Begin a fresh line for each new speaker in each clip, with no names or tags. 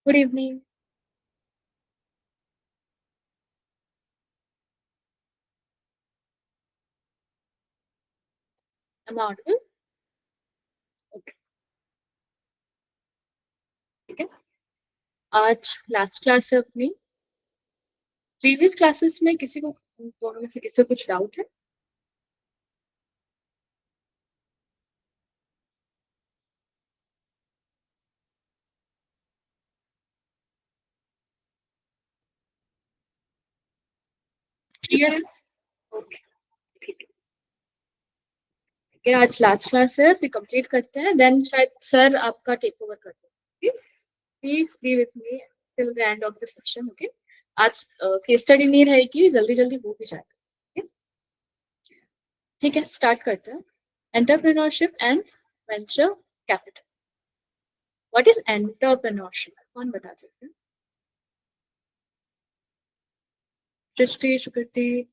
Good evening. Am I audible? Okay. ठीक है। आज लास्ट क्लास है अपनी। प्रीवियस क्लासेस में किसी को दोनों में से किसी को कुछ डाउट है? क्लियर है? ओके, ठीक है। आज लास्ट क्लास है, फिर कंप्लीट करते हैं, देन शायद सर आपका टेक ओवर कर देंगे। Please be with me till the end of the session. Okay, आज केस स्टडी नहीं रहेगी, जल्दी जल्दी हो भी जाएगा। ठीक है, स्टार्ट करते हैं। Entrepreneurship and venture capital. What is entrepreneurship? कौन बता सकते हैं? सृष्टि, सुकृति।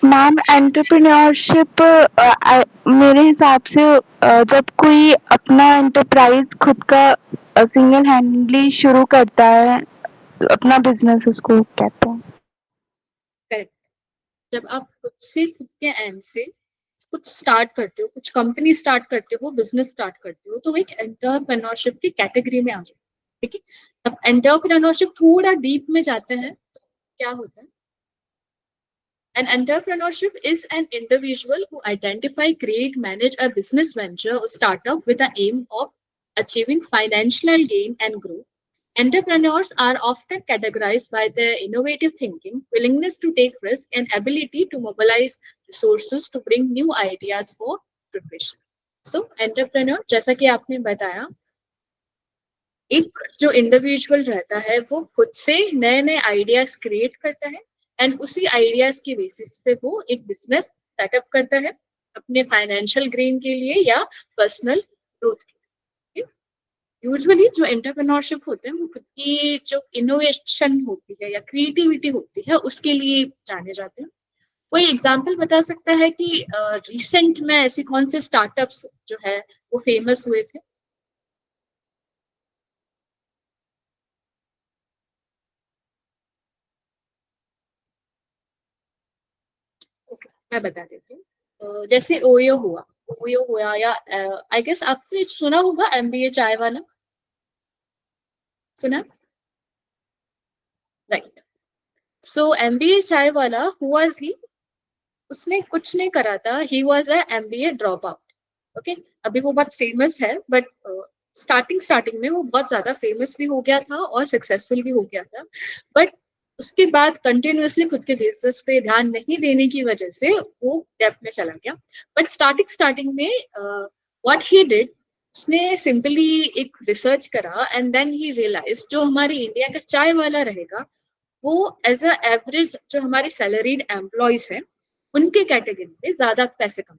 मैम एंटरप्रेन्योरशिप मेरे हिसाब से जब कोई अपना एंटरप्राइज खुद का सिंगल हैंडली शुरू करता है, अपना बिजनेस उसको कहते हैं।
करेक्ट। जब आप खुद से, खुद के एंड से कुछ स्टार्ट करते हो, कुछ कंपनी स्टार्ट करते हो, बिजनेस स्टार्ट करते हो, तो वो एक एंटरप्रेन्योरशिप की कैटेगरी में आ जाए। ठीक है। अब एंटरप्रेन्योरशिप थोड़ा डीप में जाते हैं तो क्या होता है? An entrepreneurship is an individual who identify, create, manage a business venture or startup with the aim of achieving financial gain and growth. Entrepreneurs are often categorized by their innovative thinking, willingness to take risks, and ability to mobilize resources to bring new ideas for fruition. So, entrepreneur, जैसा कि आपने बताया, एक जो individual रहता है वो खुद से नए नए आइडियाज क्रिएट करता है एंड उसी आइडियाज की बेसिस पे वो एक बिजनेस सेटअप करता है अपने फाइनेंशियल गेन के लिए या पर्सनल ग्रोथ के लिए। यूजुअली जो एंटरप्रेन्योरशिप होते हैं वो खुद की जो इनोवेशन होती है या क्रिएटिविटी होती है उसके लिए जाने जाते हैं। कोई एग्जांपल बता सकता है कि रिसेंट में ऐसे कौन से स्टार्टअप्स जो है वो फेमस हुए थे? ओके, मैं बता देती हूँ। जैसे ओयो हुआ या आई गेस आपने सुना होगा एमबीए चाय वाला। सुना? राइट। सो एमबीए चाय वाला हुआ ही, उसने कुछ नहीं करा था, he was a MBA drop out. Okay, अभी वो बहुत फेमस है बट स्टार्टिंग स्टार्टिंग में वो बहुत ज्यादा फेमस भी हो गया था और सक्सेसफुल भी हो गया था। बट उसके बाद कंटिन्यूअसली खुद के बिजनेस पे ध्यान नहीं देने की वजह से वो डेप्थ में चला गया। बट स्टार्टिंग स्टार्टिंग में व्हाट ही डिड, उसने सिंपली एक रिसर्च करा एंड देन ही रियलाइज जो हमारे इंडिया का चाय वाला रहेगा वो एज अ एवरेज जो हमारे सैलरीड एम्प्लॉयज हैं उनके कैटेगरी में ज्यादा पैसे कमाए।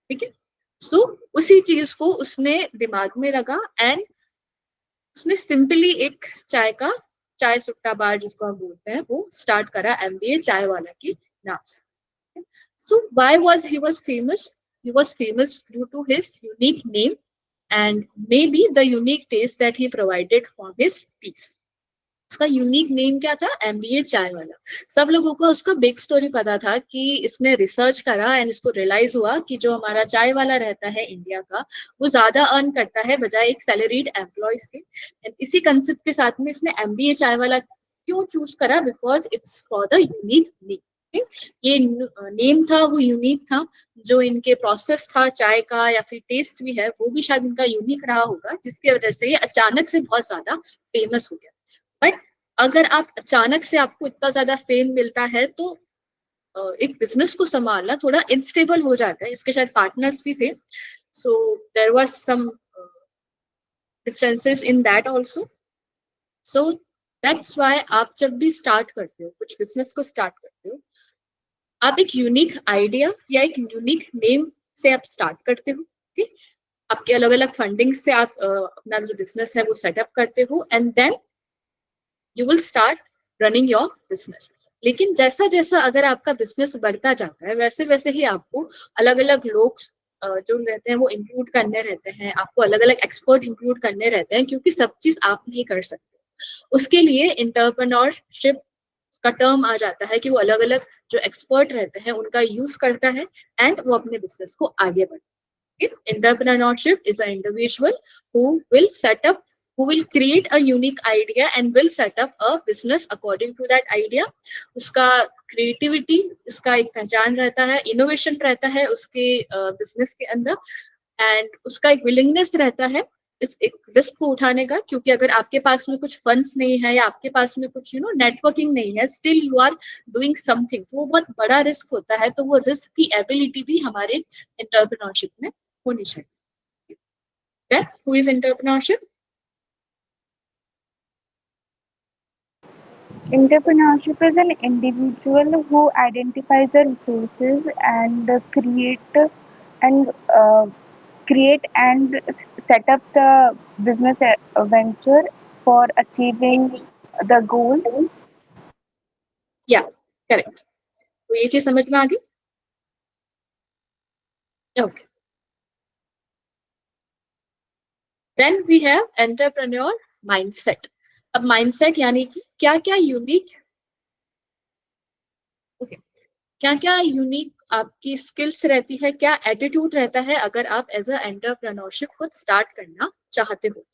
ठीक है। सो उसी चीज को उसने दिमाग में रखा एंड उसने सिंपली एक चाय सुट्टा बार जिसको हम बोलते हैं वो स्टार्ट करा एमबीए चाय वाला के नाम से। So why was he was famous? He was famous due to his unique name and maybe the unique taste that he provided for his teas. उसका यूनिक नेम क्या था? एमबीए चाय वाला। सब लोगों को उसका बिग स्टोरी पता था कि इसने रिसर्च करा एंड इसको रियलाइज हुआ कि जो हमारा चाय वाला रहता है इंडिया का वो ज्यादा अर्न करता है बजाय एक सैलरीड एम्प्लॉयज के। एंड इसी कंसेप्ट के साथ में इसने एमबीए चाय वाला क्यों चूज करा? Because it's for the unique name. ये नेम था वो यूनिक था, जो इनके प्रोसेस था चाय का या फिर टेस्ट भी है वो भी शायद इनका यूनिक रहा होगा जिसकी वजह से ये अचानक से बहुत ज्यादा फेमस हो गया। बट अगर आप अचानक से आपको इतना ज्यादा फेम मिलता है तो एक बिजनेस को संभालना थोड़ा इनस्टेबल हो जाता है। इसके शायद पार्टनर्स भी थे, so there was some differences in that also. So that's why आप जब भी स्टार्ट करते हो, कुछ बिजनेस को स्टार्ट करते हो, आप एक यूनिक आइडिया या एक यूनिक नेम से आप स्टार्ट करते हो। ठीक, आपके अलग अलग फंडिंग से आप अपना जो बिजनेस है वो सेटअप करते हो and then you will start running your business. लेकिन जैसा जैसा अगर आपका बिजनेस बढ़ता जाता है वैसे वैसे ही आपको अलग अलग लोग जो रहते हैं वो इंक्लूड करने रहते हैं, आपको अलग अलग एक्सपर्ट इंक्लूड करने रहते हैं, क्योंकि सब चीज आप नहीं कर सकते। उसके लिए इंटरप्रेन्योरशिप का टर्म आ जाता है कि वो अलग अलग जो एक्सपर्ट रहते हैं उनका यूज करता है एंड वो अपने बिजनेस को आगे बढ़ता है। Entrepreneurship is an individual who will set up, who will create a unique idea and will set up a business according to that idea. उसका क्रिएटिविटी, उसका एक पहचान रहता है, इनोवेशन रहता है उसके बिजनेस के अंदर, एंड उसका एक विलिंगनेस रहता है इस एक रिस्क को उठाने का, क्योंकि अगर आपके पास में कुछ फंड्स नहीं है या आपके पास में कुछ नेटवर्किंग नहीं है, still you are doing something, तो वो बहुत बड़ा रिस्क होता है। तो वो रिस्क की एबिलिटी भी हमारे एंटरप्रेन्योरशिप में होनी चाहिए। Then, who is entrepreneurship?
Entrepreneurship is an individual who identifies the resources and and uh, create and set up the business venture for achieving the goals.
Yeah, correct. तो ये चीज समझ में आ गई? Okay. Then we have entrepreneur mindset. अब mindset यानी कि क्या क्या यूनिक, ओके, क्या क्या यूनिक आपकी स्किल्स रहती है, क्या एटीट्यूड रहता है अगर आप एज अ एंटरप्रेन्योरशिप खुद स्टार्ट करना चाहते हो।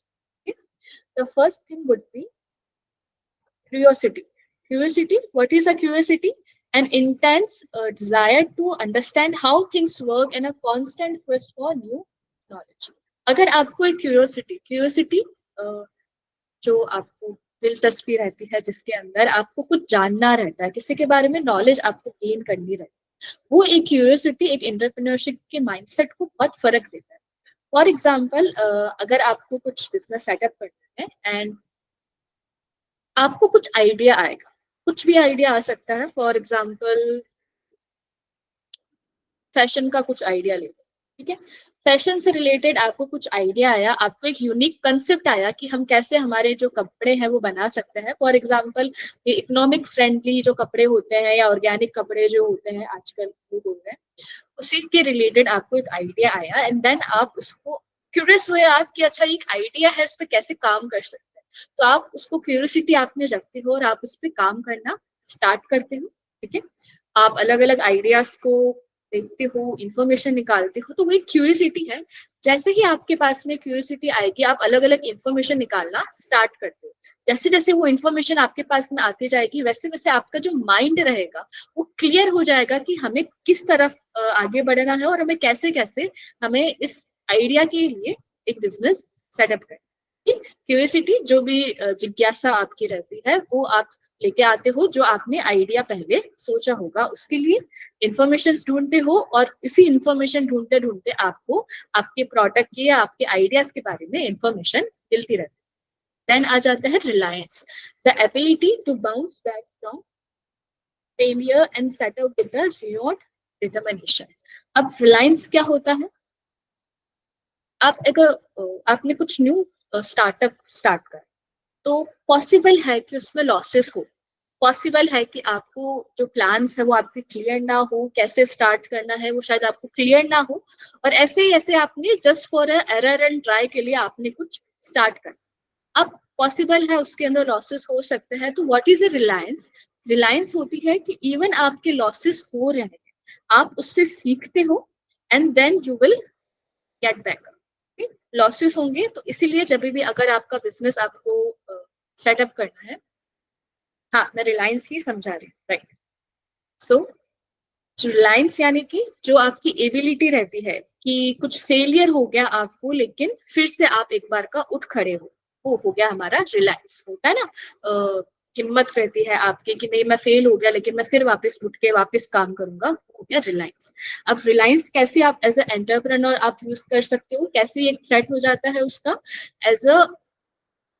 The first thing would be curiosity. Curiosity, what is a curiosity? An intense desire to understand how things work and a constant quest for new knowledge. अगर आपको एक क्यूरियोसिटी जो आपको दिलचस्पी रहती है, जिसके अंदर आपको कुछ जानना रहता है, किसी के बारे में नॉलेज आपको गेन करनी रहती है, वो एक क्यूरियोसिटी एक एंटरप्रेन्योरशिप के माइंडसेट को बहुत फर्क देता है। फॉर एग्जाम्पल, अगर आपको कुछ बिजनेस सेटअप करना है एंड आपको कुछ आइडिया आएगा, कुछ भी आइडिया आ सकता है। फॉर एग्जाम्पल फैशन का कुछ आइडिया ले लो, ठीक है, फैशन से रिलेटेड आपको कुछ आइडिया आया, आपको एक यूनिक कंसेप्ट आया कि हम कैसे हमारे जो कपड़े हैं वो बना सकते हैं। फॉर एग्जाम्पल ये इकोनॉमिक फ्रेंडली जो कपड़े होते हैं या ऑर्गेनिक कपड़े जो होते हैं आजकल वो हो रहे हैं, उसी के रिलेटेड आपको एक आइडिया आया एंड देन आप उसको क्यूरियस हुए आप कि अच्छा एक आइडिया है, इस पर कैसे काम कर सकते हैं, तो आप उसको क्यूरियोसिटी आप में रखते हो और आप उस पर काम करना स्टार्ट करते हो। ठीक है, आप अलग अलग आइडियाज को देखते हो, इंफॉर्मेशन निकालते हो, तो वो एक क्यूरियोसिटी है। जैसे ही आपके पास में क्यूरियोसिटी आएगी आप अलग अलग इंफॉर्मेशन निकालना स्टार्ट करते हो। जैसे जैसे वो इंफॉर्मेशन आपके पास में आती जाएगी वैसे वैसे आपका जो माइंड रहेगा वो क्लियर हो जाएगा कि हमें किस तरफ आगे बढ़ना है और हमें कैसे कैसे हमें इस आइडिया के लिए एक बिजनेस सेटअप करना। क्यूरियोसिटी जो भी जिज्ञासा आपकी रहती है वो आप लेके आते हो, जो आपने आइडिया पहले सोचा होगा, उसके लिए इंफॉर्मेशन ढूंढते हो और इसी इंफॉर्मेशन ढूंढते ढूंढते आपको आपके प्रोडक्ट की या आपके आइडियाज के बारे में इंफॉर्मेशन मिलती रहती है। देन आ जाता है reliance, the ability to bounce back from failure and set out with the renewed determination. अब रिलायंस क्या होता है? आप एक आपने कुछ न्यू स्टार्टअप स्टार्ट कर, तो पॉसिबल है कि उसमें लॉसेस हो, पॉसिबल है कि आपको जो प्लान्स है वो आपके क्लियर ना हो, कैसे स्टार्ट करना है वो शायद आपको क्लियर ना हो, और ऐसे ही ऐसे आपने just for error and try के लिए आपने कुछ स्टार्ट कर, अब पॉसिबल है उसके अंदर लॉसेस हो सकते हैं। तो what is a Reliance? Reliance होती है कि इवन आपके लॉसेस हो रहे हैं आप उससे सीखते हो and then you will get back. Losses होंगे तो इसीलिए जब भी अगर आपका बिजनेस आपको सेटअप करना है, हाँ मैं रिलायंस ही समझा रही हूँ, राइट। सो रिलायंस यानी कि जो आपकी एबिलिटी रहती है कि कुछ फेलियर हो गया आपको लेकिन फिर से आप एक बार का उठ खड़े हो, हो गया हमारा रिलायंस। होता है ना, हिम्मत रहती है आपकी कि नहीं मैं फेल हो गया लेकिन मैं फिर वापस उठ के वापस काम करूंगा, हो गया रिलायंस। अब रिलायंस कैसे आप एज ए एंटरप्रेन्योर आप यूज कर सकते हो, कैसे एक थ्रेट हो जाता है उसका? एज अ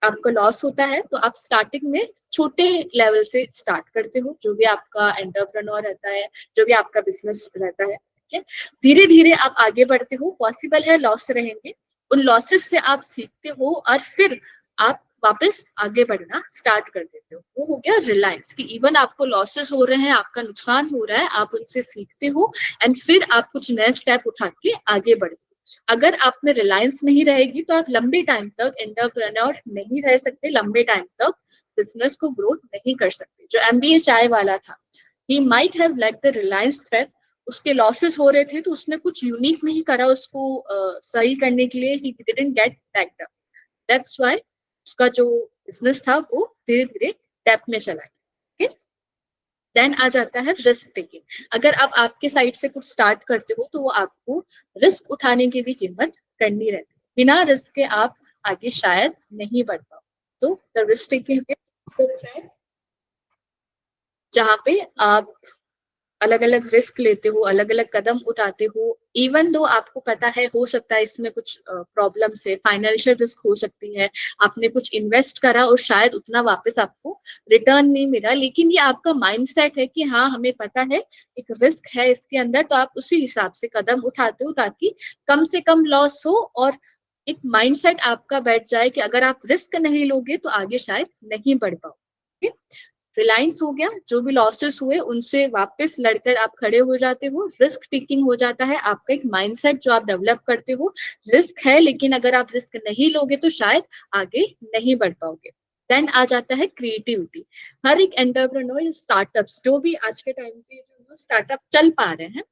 आपका लॉस होता है तो आप स्टार्टिंग में छोटे लेवल से स्टार्ट करते हो, जो भी आपका एंटरप्रेन्योर रहता है, जो भी आपका बिजनेस रहता है, ठीक है, धीरे धीरे आप आगे बढ़ते हो, पॉसिबल है लॉस रहेंगे, उन लॉसेस से आप सीखते हो और फिर आप वापस आगे बढ़ना स्टार्ट कर देते हो। वो हो गया रिलायंस, कि इवन आपको लॉसेस हो रहे हैं, आपका नुकसान हो रहा है, आप उनसे सीखते हो एंड फिर आप कुछ नए स्टेप उठा के आगे बढ़ते हो। अगर आप में रिलायंस नहीं रहेगी तो आप लंबे टाइम तक एंटरप्रेन्योर नहीं रह सकते, लंबे टाइम तक बिजनेस को ग्रो नहीं कर सकते। जो एमबीए चाय वाला था, he might have like the Reliance thread, उसके लॉसेस हो रहे थे तो उसने कुछ यूनिक नहीं करा उसको सही करने के लिए, he didn't get backed up, that's why उसका जो बिजनेस था वो धीरे धीरे डेप में चला गया। देन आ जाता है रिस्क टेकिंग। अगर आप आपके साइड से कुछ स्टार्ट करते हो तो वो आपको रिस्क उठाने की भी हिम्मत करनी रहती है, बिना रिस्क के आप आगे शायद नहीं बढ़ पाओ। तो द रिस्क टेकिंग जहाँ पे आप अलग अलग रिस्क लेते हो, अलग अलग कदम उठाते हो, इवन दो आपको पता है हो सकता है इसमें कुछ प्रॉब्लम्स है, फाइनेंशियल रिस्क हो सकती है, आपने कुछ इन्वेस्ट करा और शायद उतना वापस आपको रिटर्न नहीं मिला, लेकिन ये आपका माइंडसेट है कि हाँ हमें पता है एक रिस्क है इसके अंदर, तो आप उसी हिसाब से कदम उठाते हो ताकि कम से कम लॉस हो, और एक माइंडसेट आपका बैठ जाए कि अगर आप रिस्क नहीं लोगे तो आगे शायद नहीं बढ़ पाओ। रिलायंस हो गया, जो भी लॉसेस हुए उनसे वापस लड़कर आप खड़े हो जाते हो, रिस्क टेकिंग हो जाता है आपका एक माइंडसेट जो आप डेवलप करते हो, रिस्क है लेकिन अगर आप रिस्क नहीं लोगे तो शायद आगे नहीं बढ़ पाओगे। देन आ जाता है क्रिएटिविटी। हर एक एंटरप्रेन्योर स्टार्टअप्स जो भी आज के टाइम पे जो स्टार्टअप चल पा रहे हैं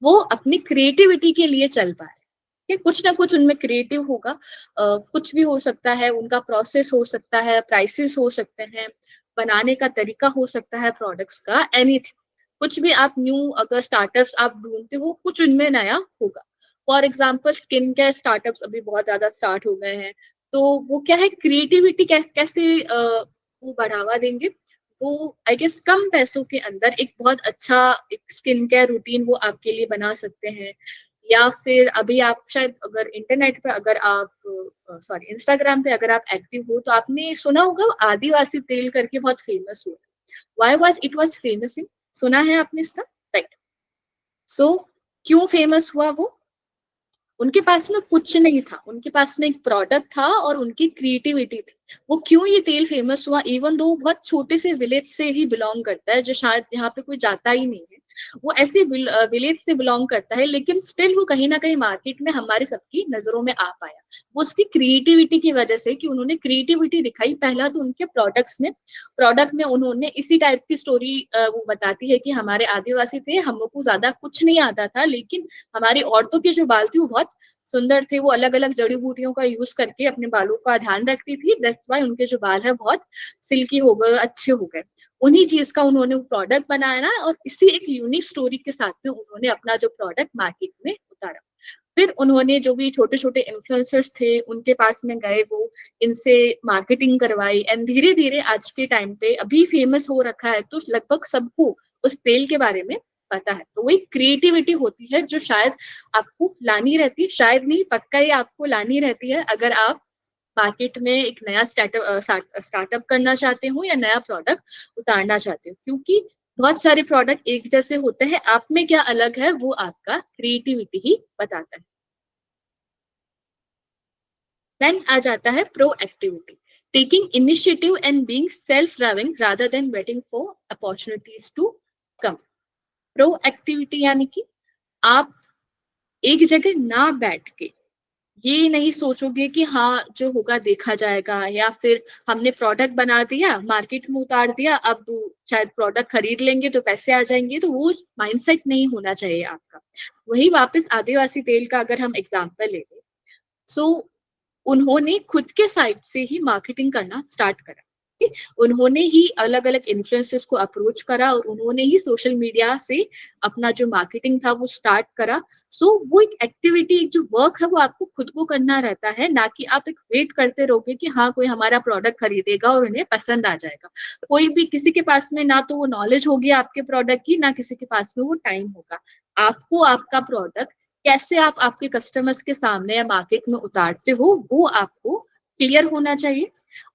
वो अपनी क्रिएटिविटी के लिए चल पा रहे हैं, कि कुछ ना कुछ उनमें क्रिएटिव होगा, कुछ भी हो सकता है, उनका प्रोसेस हो सकता है, प्राइसेस हो सकते हैं, बनाने का तरीका हो सकता है प्रोडक्ट्स का, एनीथिंग, कुछ भी आप न्यू अगर स्टार्टअप्स आप ढूंढते हो कुछ उनमें नया होगा। For example skin care startups अभी बहुत ज्यादा स्टार्ट हो गए हैं, तो वो क्या है क्रिएटिविटी कैसे वो बढ़ावा देंगे, वो आई गेस कम पैसों के अंदर एक बहुत अच्छा एक स्किन केयर रूटीन वो आपके लिए बना सकते हैं। या फिर अभी आप शायद अगर इंटरनेट पे अगर आप सॉरी इंस्टाग्राम पे अगर आप एक्टिव हो तो आपने सुना होगा आदिवासी तेल करके बहुत फेमस हुआ। Why was it was famous in, सुना है आपने इसका? राइट। सो क्यों फेमस हुआ वो? उनके पास में कुछ नहीं था, उनके पास में एक प्रोडक्ट था और उनकी क्रिएटिविटी थी। वो क्यों ये तेल फेमस हुआ, इवन दो बहुत छोटे से विलेज से ही बिलोंग करता है, जो शायद यहाँ पे कोई जाता ही नहीं है, वो ऐसे विलेज से बिलोंग करता है, लेकिन स्टिल वो कहीं ना कहीं मार्केट में हमारे सबकी नजरों में आ पाया। वो उसकी क्रिएटिविटी की वजह से, कि उन्होंने क्रिएटिविटी दिखाई। पहला तो उनके प्रोडक्ट में उन्होंने इसी टाइप की स्टोरी वो बताती है कि हमारे आदिवासी थे, हम लोग को ज्यादा कुछ नहीं आता था, लेकिन हमारी औरतों के जो बाल थे वो बहुत सुंदर थे, वो अलग अलग जड़ी बूटियों का यूज करके अपने बालों का ध्यान रखती थी, दैट्स व्हाई उनके जो बाल है बहुत सिल्की हो गए, अच्छे हो गए। उन्हीं चीज का उन्होंने प्रोडक्ट बनाया ना, और इसी एक यूनिक स्टोरी के साथ में उन्होंने अपना जो प्रोडक्ट मार्केट में उतारा। फिर उन्होंने जो भी छोटे छोटे इन्फ्लुएंसर्स थे उनके पास में गए, वो इनसे मार्केटिंग करवाई, एंड धीरे धीरे आज के टाइम पे अभी फेमस हो रखा है, तो लगभग सबको उस तेल के बारे में पता है। तो वही क्रिएटिविटी होती है जो शायद आपको लानी रहती है, शायद नहीं पक्का ही आपको लानी रहती है, अगर आप मार्केट में एक नया स्टार्टअप करना चाहते हो या नया प्रोडक्ट उतारना चाहते हो, क्योंकि बहुत सारे प्रोडक्ट एक जैसे होते हैं, आप में क्या अलग है वो आपका क्रिएटिविटी ही बताता है। देन आ जाता है proactivity, taking initiative and being self driving rather than waiting for opportunities to come. Proactivity यानी कि आप एक जगह ना बैठ के ये नहीं सोचोगे कि हाँ जो होगा देखा जाएगा, या फिर हमने प्रोडक्ट बना दिया मार्केट में उतार दिया, अब शायद प्रोडक्ट खरीद लेंगे तो पैसे आ जाएंगे, तो वो माइंडसेट नहीं होना चाहिए आपका। वही वापस आदिवासी तेल का अगर हम एग्जांपल ले लें, सो उन्होंने खुद के साइड से ही मार्केटिंग करना स्टार्ट करा। ठीक? उन्होंने ही अलग अलग इन्फ्लुएंसर्स को अप्रोच करा और उन्होंने ही सोशल मीडिया से अपना जो मार्केटिंग था वो स्टार्ट करा। सो वो एक एक्टिविटी, एक जो वर्क है वो आपको खुद को करना रहता है, ना कि आप एक वेट करते रहोगे कि हाँ कोई हमारा प्रोडक्ट खरीदेगा और उन्हें पसंद आ जाएगा। कोई भी किसी के पास में ना तो वो नॉलेज होगी आपके प्रोडक्ट की, ना किसी के पास में वो टाइम होगा। आपको आपका प्रोडक्ट कैसे आप आपके कस्टमर्स के सामने या मार्केट में उतारते हो वो आपको क्लियर होना चाहिए।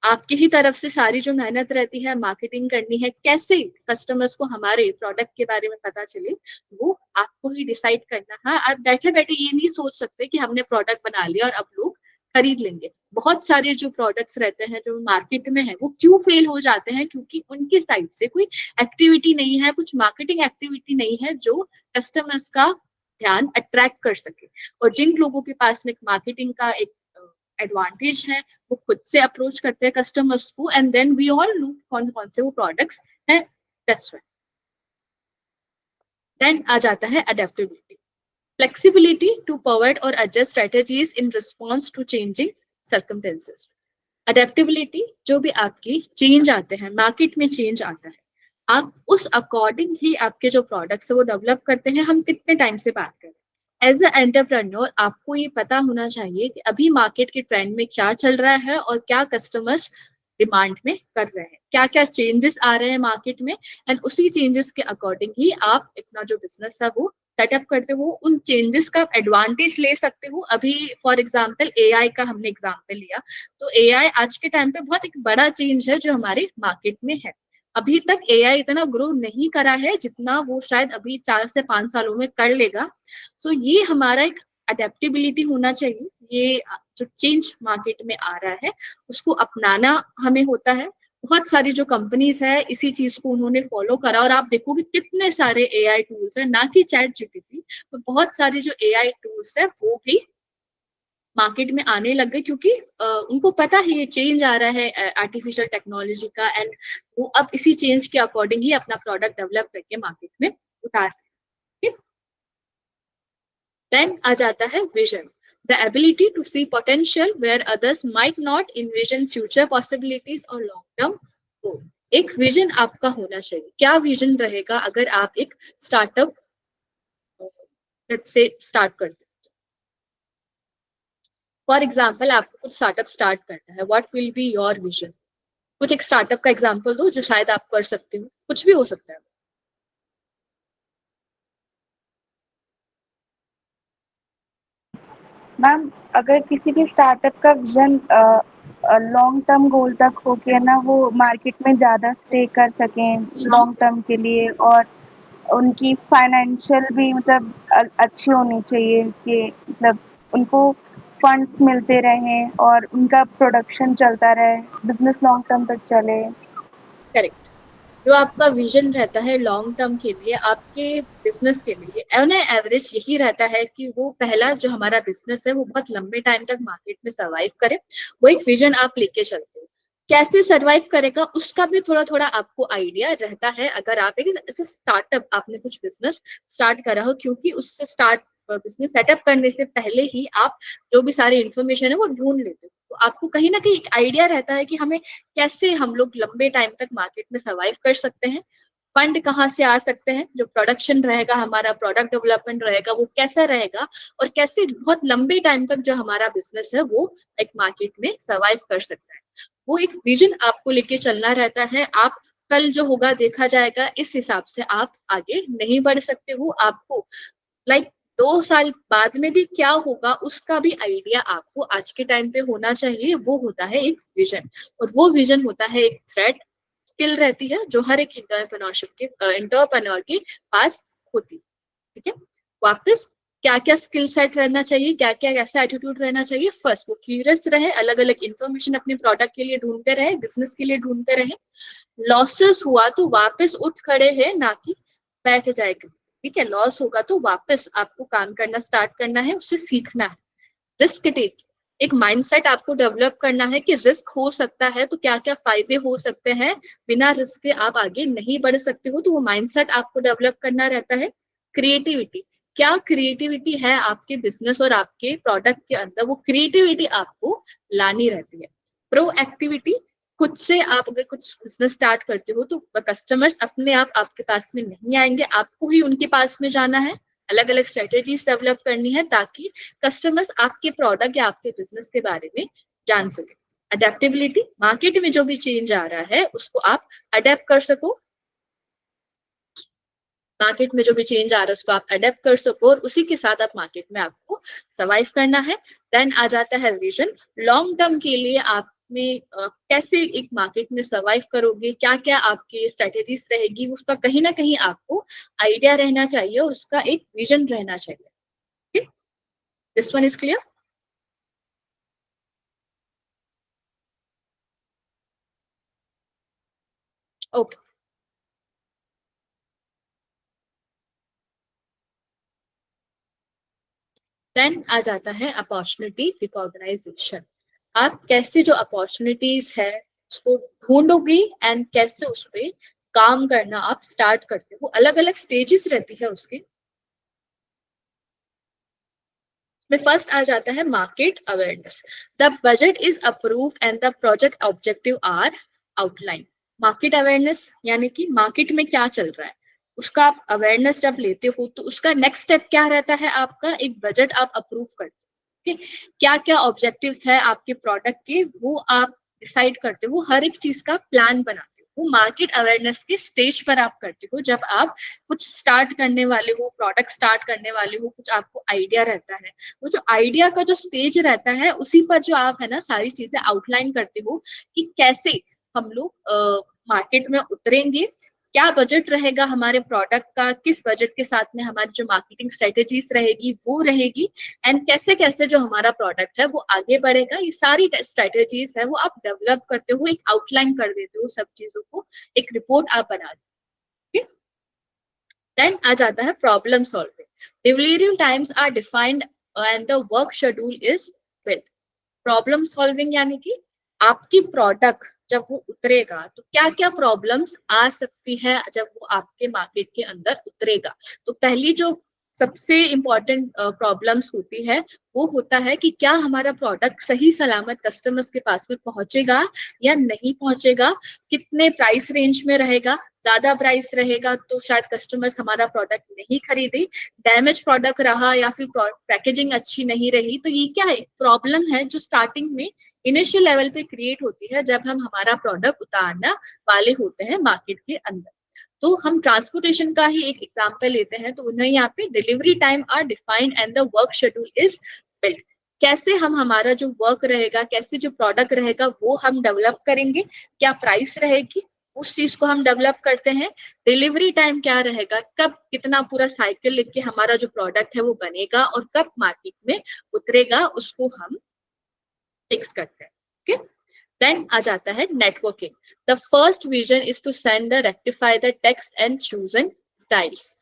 आपकी ही तरफ से सारी जो मेहनत रहती है, मार्केटिंग करनी है, कैसे कस्टमर्स को हमारे प्रोडक्ट के बारे में पता चले, वो आपको ही डिसाइड करना है। आप बैठे बैठे ये नहीं सोच सकते कि हमने प्रोडक्ट बना लिया और अब लोग खरीद लेंगे। बहुत सारे जो प्रोडक्ट्स रहते हैं जो मार्केट में है वो क्यों फेल हो जाते हैं, क्योंकि उनकी साइड से कोई एक्टिविटी नहीं है, कुछ मार्केटिंग एक्टिविटी नहीं है जो कस्टमर्स का ध्यान अट्रैक्ट कर सके। और जिन लोगों के पास में मार्केटिंग का एक एडवांटेज है वो खुद से अप्रोच करते हैं कस्टमर्स को, and then we all know कौन कौन से वो प्रोडक्ट्स हैं। That's why. देन आ जाता है adaptability, flexibility to pivot or adjust strategies in response to changing circumstances. Adaptability, जो भी आपकी चेंज आते हैं, मार्केट में चेंज आता है, आप उस अकॉर्डिंग ही आपके जो प्रोडक्ट्स है वो डेवलप करते हैं। हम कितने टाइम से बात कर रहे हैं, एज अ एंटरप्रेन्योर आपको ये पता होना चाहिए कि अभी मार्केट के ट्रेंड में क्या चल रहा है और क्या कस्टमर्स डिमांड में कर रहे हैं, क्या क्या चेंजेस आ रहे हैं मार्केट में, एंड उसी चेंजेस के अकॉर्डिंग ही आप अपना जो बिजनेस है वो सेटअप करते हो, उन चेंजेस का एडवांटेज ले सकते हो। अभी फॉर एग्जांपल एआई का हमने एग्जांपल लिया, तो एआई आज के टाइम पे बहुत एक बड़ा चेंज है जो हमारे मार्केट में है। अभी तक एआई इतना ग्रो नहीं करा है जितना वो शायद अभी 4 से 5 सालों में कर लेगा। सो ये हमारा एक अडेप्टेबिलिटी होना चाहिए। ये जो चेंज मार्केट में आ रहा है उसको अपनाना हमें होता है। बहुत सारी जो कंपनीज है इसी चीज को उन्होंने फॉलो करा, और आप देखोगे कितने सारे एआई टूल्स है, ना कि चैट जीपीटी, तो बहुत सारे जो एआई टूल्स है वो भी मार्केट में आने लग गए, क्योंकि उनको पता है ये चेंज आ रहा है आर्टिफिशियल टेक्नोलॉजी का, एंड वो अब इसी चेंज के अकॉर्डिंग ही अपना प्रोडक्ट डेवलप करके मार्केट में उतार रहे हैं। देन आ जाता है vision, the ability to see potential where others might not envision future possibilities or long term goal. एक विजन आपका होना चाहिए। क्या विजन रहेगा अगर आप एक स्टार्टअप से स्टार्ट करते हैं? फॉर एग्जाम्पल आपको कुछ स्टार्टअप स्टार्ट करना है, what will be your vision? कुछ एक स्टार्टअप का एग्जाम्पल दो जो शायद आप कर सकते हो, कुछ भी हो सकता है।
मैम, अगर किसी भी स्टार्टअप का विजन लॉन्ग टर्म गोल तक हो के ना वो मार्केट में ज़्यादा स्टे कर सकें लॉन्ग टर्म के लिए, और उनकी फाइनेंशियल भी मतलब अच्छी होनी चाहिए कि मतलब उनको फंड्स मिलते रहें और उनका प्रोडक्शन चलता रहे, बिजनेस लॉन्ग टर्म तक चले।
करेक्ट। जो आपका विजन रहता है लॉन्ग टर्म के लिए, आपके बिजनेस के लिए, ऑन एवरेज यही रहता है कि वो पहला जो हमारा बिजनेस है वो बहुत लंबे टाइम तक मार्केट में सर्वाइव करे। वो एक विजन आप लेके चलते हो, कैसे सर्वाइव करेगा उसका भी थोड़ा थोड़ा आपको आइडिया रहता है। अगर आप एक ऐसे स्टार्टअप, आपने कुछ बिजनेस स्टार्ट करा हो, क्योंकि उससे स्टार्ट बिजनेस सेटअप करने से पहले ही आप जो भी सारी इंफॉर्मेशन है वो ढूंढ लेते हो, तो आपको कहीं ना कहीं एक आइडिया रहता है कि हमें कैसे हम लोग लंबे टाइम तक मार्केट में सर्वाइव कर सकते हैं, फंड कहाँ से आ सकते हैं, जो प्रोडक्शन रहेगा हमारा, प्रोडक्ट डेवलपमेंट रहेगा वो कैसा रहेगा, और कैसे बहुत लंबे टाइम तक जो हमारा बिजनेस है वो एक मार्केट में सर्वाइव कर सकता है। वो एक विजन आपको लेके चलना रहता है। आप कल जो होगा देखा जाएगा, इस हिसाब से आप आगे नहीं बढ़ सकते हो। आपको लाइक 2 साल बाद में भी क्या होगा उसका भी आइडिया आपको आज के टाइम पे होना चाहिए। वो होता है एक विजन, और वो विजन होता है एक थ्रेड, स्किल रहती है जो हर एक इंटरप्रेन्योर के पास होती है। ठीक है, वापस क्या क्या स्किल सेट रहना चाहिए, क्या क्या कैसा एटीट्यूड रहना चाहिए। फर्स्ट वो क्यूरियस रहे, अलग अलग इंफॉर्मेशन अपने प्रोडक्ट के लिए ढूंढते रहे, बिजनेस के लिए ढूंढते रहे। लॉसेस हुआ तो वापस उठ खड़े हैं, ना कि बैठ जाएगा। ठीक है, लॉस होगा तो वापस आपको काम करना स्टार्ट करना है, उससे सीखना है। रिस्क टेक, एक माइंडसेट आपको डेवलप करना है कि रिस्क हो सकता है तो क्या क्या फायदे हो सकते हैं, बिना रिस्क के आप आगे नहीं बढ़ सकते हो, तो वो माइंडसेट आपको डेवलप करना रहता है। क्रिएटिविटी, क्या क्रिएटिविटी है आपके बिजनेस और आपके प्रोडक्ट के अंदर, वो क्रिएटिविटी आपको लानी रहती है। प्रो एक्टिविटी, खुद से आप अगर कुछ बिजनेस स्टार्ट करते हो तो कस्टमर्स अपने आप आपके पास में नहीं आएंगे, आपको ही उनके पास में जाना है, अलग अलग स्ट्रेटेजीज डेवलप करनी है ताकि कस्टमर्स आपके प्रोडक्ट या आपके बिजनेस के बारे में जान सके। अडेप्टेबिलिटी, मार्केट में जो भी चेंज आ रहा है उसको आप अडेप्ट कर सको, मार्केट में जो भी चेंज आ रहा है उसको आप अडेप्ट कर सको और उसी के साथ आप मार्केट में आपको सर्वाइव करना है। देन आ जाता है विजन, लॉन्ग टर्म के लिए आप में कैसे एक मार्केट में सर्वाइव करोगे, क्या क्या आपके स्ट्रेटेजीज रहेगी, उसका कहीं ना कहीं आपको आइडिया रहना चाहिए और उसका एक विजन रहना चाहिए। This one is clear? Then आ जाता है अपॉर्चुनिटी रिकॉग्नाइजेशन। आप कैसे जो अपॉर्चुनिटीज है उसको ढूंढोगे एंड कैसे उस पर काम करना आप स्टार्ट करते हो, अलग अलग स्टेजेस रहती है उसके। में फर्स्ट आ जाता है market awareness. The budget is approved and the project objective are outline. Market awareness यानी कि मार्केट में क्या चल रहा है उसका आप अवेयरनेस जब लेते हो तो उसका नेक्स्ट स्टेप क्या रहता है, आपका एक बजट आप अप्रूव करते हो। क्या क्या ऑब्जेक्टिव्स है आपके प्रोडक्ट के वो आप डिसाइड करते हो, हर एक चीज का प्लान बनाते हो। वो मार्केट अवेयरनेस के स्टेज पर आप करते हो जब आप कुछ स्टार्ट करने वाले हो, प्रोडक्ट स्टार्ट करने वाले हो, कुछ आपको आइडिया रहता है। वो जो आइडिया का जो स्टेज रहता है उसी पर जो आप है ना सारी चीजें आउटलाइन करते हो कि कैसे हम लोग मार्केट में उतरेंगे, क्या बजट रहेगा हमारे प्रोडक्ट का, किस बजट के साथ में हमारी जो मार्केटिंग स्ट्रेटेजीज रहेगी वो रहेगी, एंड कैसे कैसे जो हमारा प्रोडक्ट है वो आगे बढ़ेगा। ये सारी स्ट्रेटेजीज है वो आप डेवलप करते हो, एक आउटलाइन कर देते हो सब चीजों को, एक रिपोर्ट आप बना देते हो। देन आ जाता है problem solving. Delivery times are defined and the work schedule is built. Problem solving यानी कि आपकी प्रोडक्ट जब वो उतरेगा तो क्या क्या प्रॉब्लम्स आ सकती है जब वो आपके मार्केट के अंदर उतरेगा। तो पहली जो सबसे इम्पोर्टेंट प्रॉब्लम्स होती है वो होता है कि क्या हमारा प्रोडक्ट सही सलामत कस्टमर्स के पास में पहुंचेगा या नहीं पहुंचेगा, कितने प्राइस रेंज में रहेगा। ज्यादा प्राइस रहेगा तो शायद कस्टमर्स हमारा प्रोडक्ट नहीं खरीदे, डैमेज प्रोडक्ट रहा या फिर पैकेजिंग अच्छी नहीं रही, तो ये क्या है, प्रॉब्लम है जो स्टार्टिंग में इनिशियल लेवल पे क्रिएट होती है जब हम हमारा प्रोडक्ट उतारना वाले होते हैं मार्केट के अंदर। तो हम ट्रांसपोर्टेशन का ही एक एग्जांपल लेते हैं तो उन्हें यहाँ पे delivery time are defined and the work schedule is built. कैसे हम हमारा जो वर्क रहेगा, कैसे जो प्रोडक्ट रहेगा वो हम डेवलप करेंगे, क्या प्राइस रहेगी उस चीज को हम डेवलप करते हैं, डिलीवरी टाइम क्या रहेगा, कब कितना पूरा साइकिल लेके हमारा जो प्रोडक्ट है वो बनेगा और कब मार्केट में उतरेगा उसको हम फिक्स करते हैं। ओके, देन आ जाता है networking. The first vision is to send the rectify the text and chosen styles.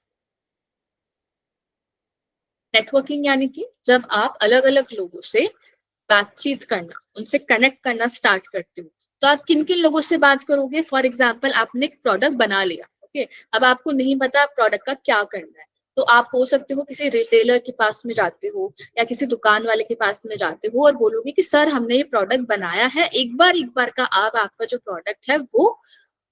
Networking यानी कि जब आप अलग अलग लोगों से बातचीत करना, उनसे कनेक्ट करना स्टार्ट करते हो तो आप किन किन लोगों से बात करोगे। फॉर एग्जाम्पल आपने एक प्रोडक्ट बना लिया, ओके, अब आपको नहीं पता प्रोडक्ट का क्या करना है, तो आप हो सकते हो किसी रिटेलर के पास में जाते हो या किसी दुकान वाले के पास में जाते हो और बोलोगे कि सर हमने ये प्रोडक्ट बनाया है, एक बार का आप आपका जो प्रोडक्ट है वो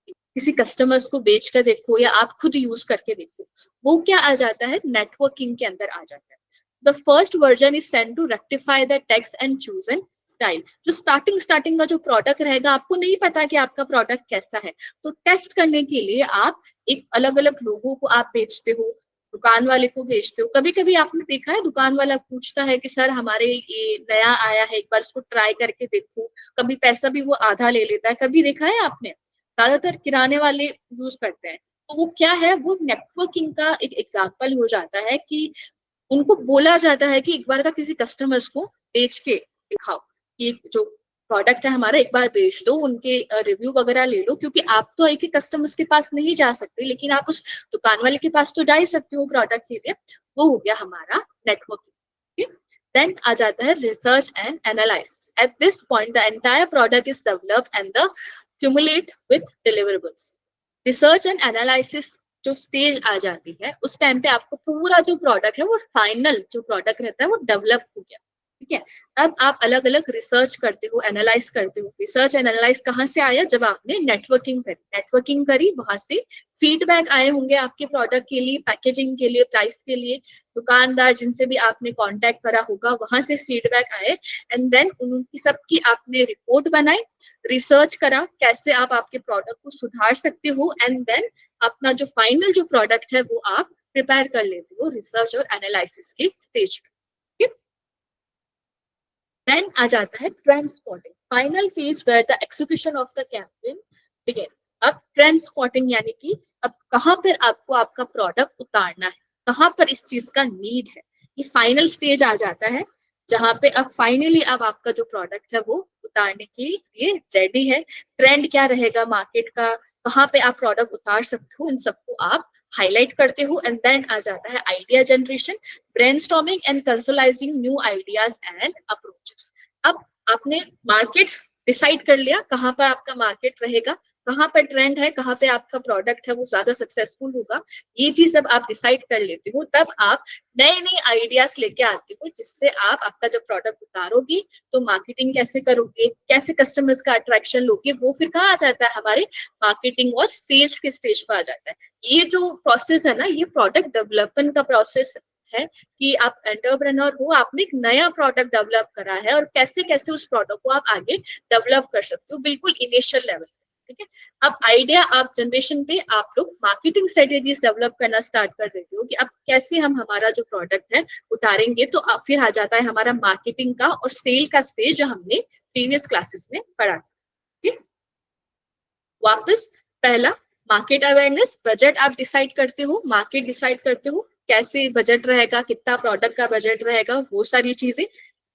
किसी कस्टमर्स को बेच कर देखो या आप खुद यूज करके देखो। वो क्या आ जाता है, नेटवर्किंग के अंदर आ जाता है। The first version is send to rectify the text and choose an style. जो स्टार्टिंग का जो प्रोडक्ट रहेगा आपको नहीं पता कि आपका प्रोडक्ट कैसा है, तो टेस्ट करने के लिए आप एक अलग अलग लोगों को आप बेचते हो, दुकान वाले को भेजते हो। कभी कभी आपने देखा है दुकान वाला पूछता है कि सर हमारे ये नया आया है, एक बार इसको ट्राई करके देखो, कभी पैसा भी वो आधा ले लेता है, कभी देखा है आपने। ज्यादातर किराने वाले यूज करते हैं। तो वो क्या है, वो नेटवर्किंग का एक एग्जाम्पल हो जाता है कि उनको बोला जाता है कि एक बार का किसी कस्टमर्स को बेच के दिखाओ कि जो प्रोडक्ट है हमारा एक बार बेच दो, उनके रिव्यू वगैरह ले लो, क्योंकि आप तो एक ही कस्टमर्स के पास नहीं जा सकते लेकिन आप उस दुकान वाले के पास तो जा ही सकते हो प्रोडक्ट के लिए। वो हो गया हमारा नेटवर्किंग। देन आ जाता है research and analysis. At this point the entire product is developed and the cumulate with deliverables. Research and analysis जो स्टेज आ जाती है उस टाइम पे आपको पूरा जो प्रोडक्ट है वो फाइनल जो प्रोडक्ट रहता है वो डेवलप हो गया, ठीक है। अब आप अलग अलग रिसर्च करते हो, एनालाइज करते हो। रिसर्च एंड एनालाइज कहाँ से आया, जब आपने नेटवर्किंग करी वहां से फीडबैक आए होंगे आपके प्रोडक्ट के लिए, पैकेजिंग के लिए, प्राइस के लिए, दुकानदार जिनसे भी आपने कांटेक्ट करा होगा वहां से फीडबैक आए, एंड देन उनकी सबकी आपने रिपोर्ट बनाई, रिसर्च करा कैसे आप आपके प्रोडक्ट को सुधार सकते हो, एंड देन अपना जो फाइनल जो प्रोडक्ट है वो आप प्रिपेयर कर लेते हो रिसर्च और एनालिसिस के स्टेज पे। देन आ जाता है trend spotting, final phase where the execution of the campaign begin. अब ट्रेंड स्पॉटिंग यानी कि अब कहाँ पर आपको आपका प्रोडक्ट उतारना है, कहाँ पर इस चीज का नीड है, ये फाइनल स्टेज आ जाता है जहां पे अब फाइनली अब आपका जो प्रोडक्ट है वो उतारने के लिए रेडी है। ट्रेंड क्या रहेगा मार्केट का, कहाँ पे आप प्रोडक्ट उतार सकते हो, इन सबको आप हाईलाइट करते हो एंड देन आ जाता है idea generation, brainstorming and consolidating new ideas and approaches. अब आपने मार्केट डिसाइड कर लिया, कहाँ पर आपका मार्केट रहेगा, कहाँ पर ट्रेंड है, कहाँ पे आपका प्रोडक्ट है वो ज्यादा सक्सेसफुल होगा, ये चीज जब आप डिसाइड कर लेते हो तब आप नए नए आइडियाज लेके आते हो, जिससे आप आपका जब प्रोडक्ट उतारोगे तो मार्केटिंग कैसे करोगे, कैसे कस्टमर्स का अट्रैक्शन लोगे, वो फिर कहाँ आ जाता है, हमारे मार्केटिंग और सेल्स के स्टेज पर आ जाता है। ये जो प्रोसेस है ना, ये प्रोडक्ट डेवलपमेंट का प्रोसेस है कि आप एंटरप्रेन्योर हो, आपने एक नया प्रोडक्ट डेवलप करा है और कैसे कैसे उस प्रोडक्ट को आप आगे डेवलप कर सकते हो, बिल्कुल इनिशियल लेवल। ठीक है, अब आइडिया आप जनरेशन पे आप लोग मार्केटिंग स्ट्रेटेजीज डेवलप करना स्टार्ट कर देते हो कि अब कैसे हम हमारा जो प्रोडक्ट है उतारेंगे, तो अब फिर आ जाता है हमारा मार्केटिंग का और सेल का स्टेज, जो हमने प्रीवियस क्लासेस में पढ़ा था। ठीक, वापस पहला मार्केट अवेयरनेस, बजट आप डिसाइड करते हो, मार्केट डिसाइड करते हो, कैसे बजट रहेगा, कितना प्रोडक्ट का बजट रहेगा, वो सारी चीजें।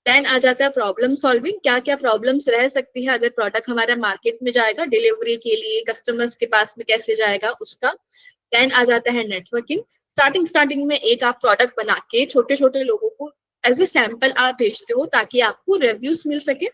देन आ जाता है प्रॉब्लम सॉल्विंग, क्या क्या प्रॉब्लम्स रह सकती है अगर प्रोडक्ट हमारा मार्केट में जाएगा, डिलीवरी के लिए कस्टमर्स के पास में कैसे जाएगा उसका। देन आ जाता है नेटवर्किंग, स्टार्टिंग में एक आप प्रोडक्ट बना के छोटे छोटे लोगों को एज ए सैंपल आप भेजते हो ताकि आपको रिव्यूज मिल सके,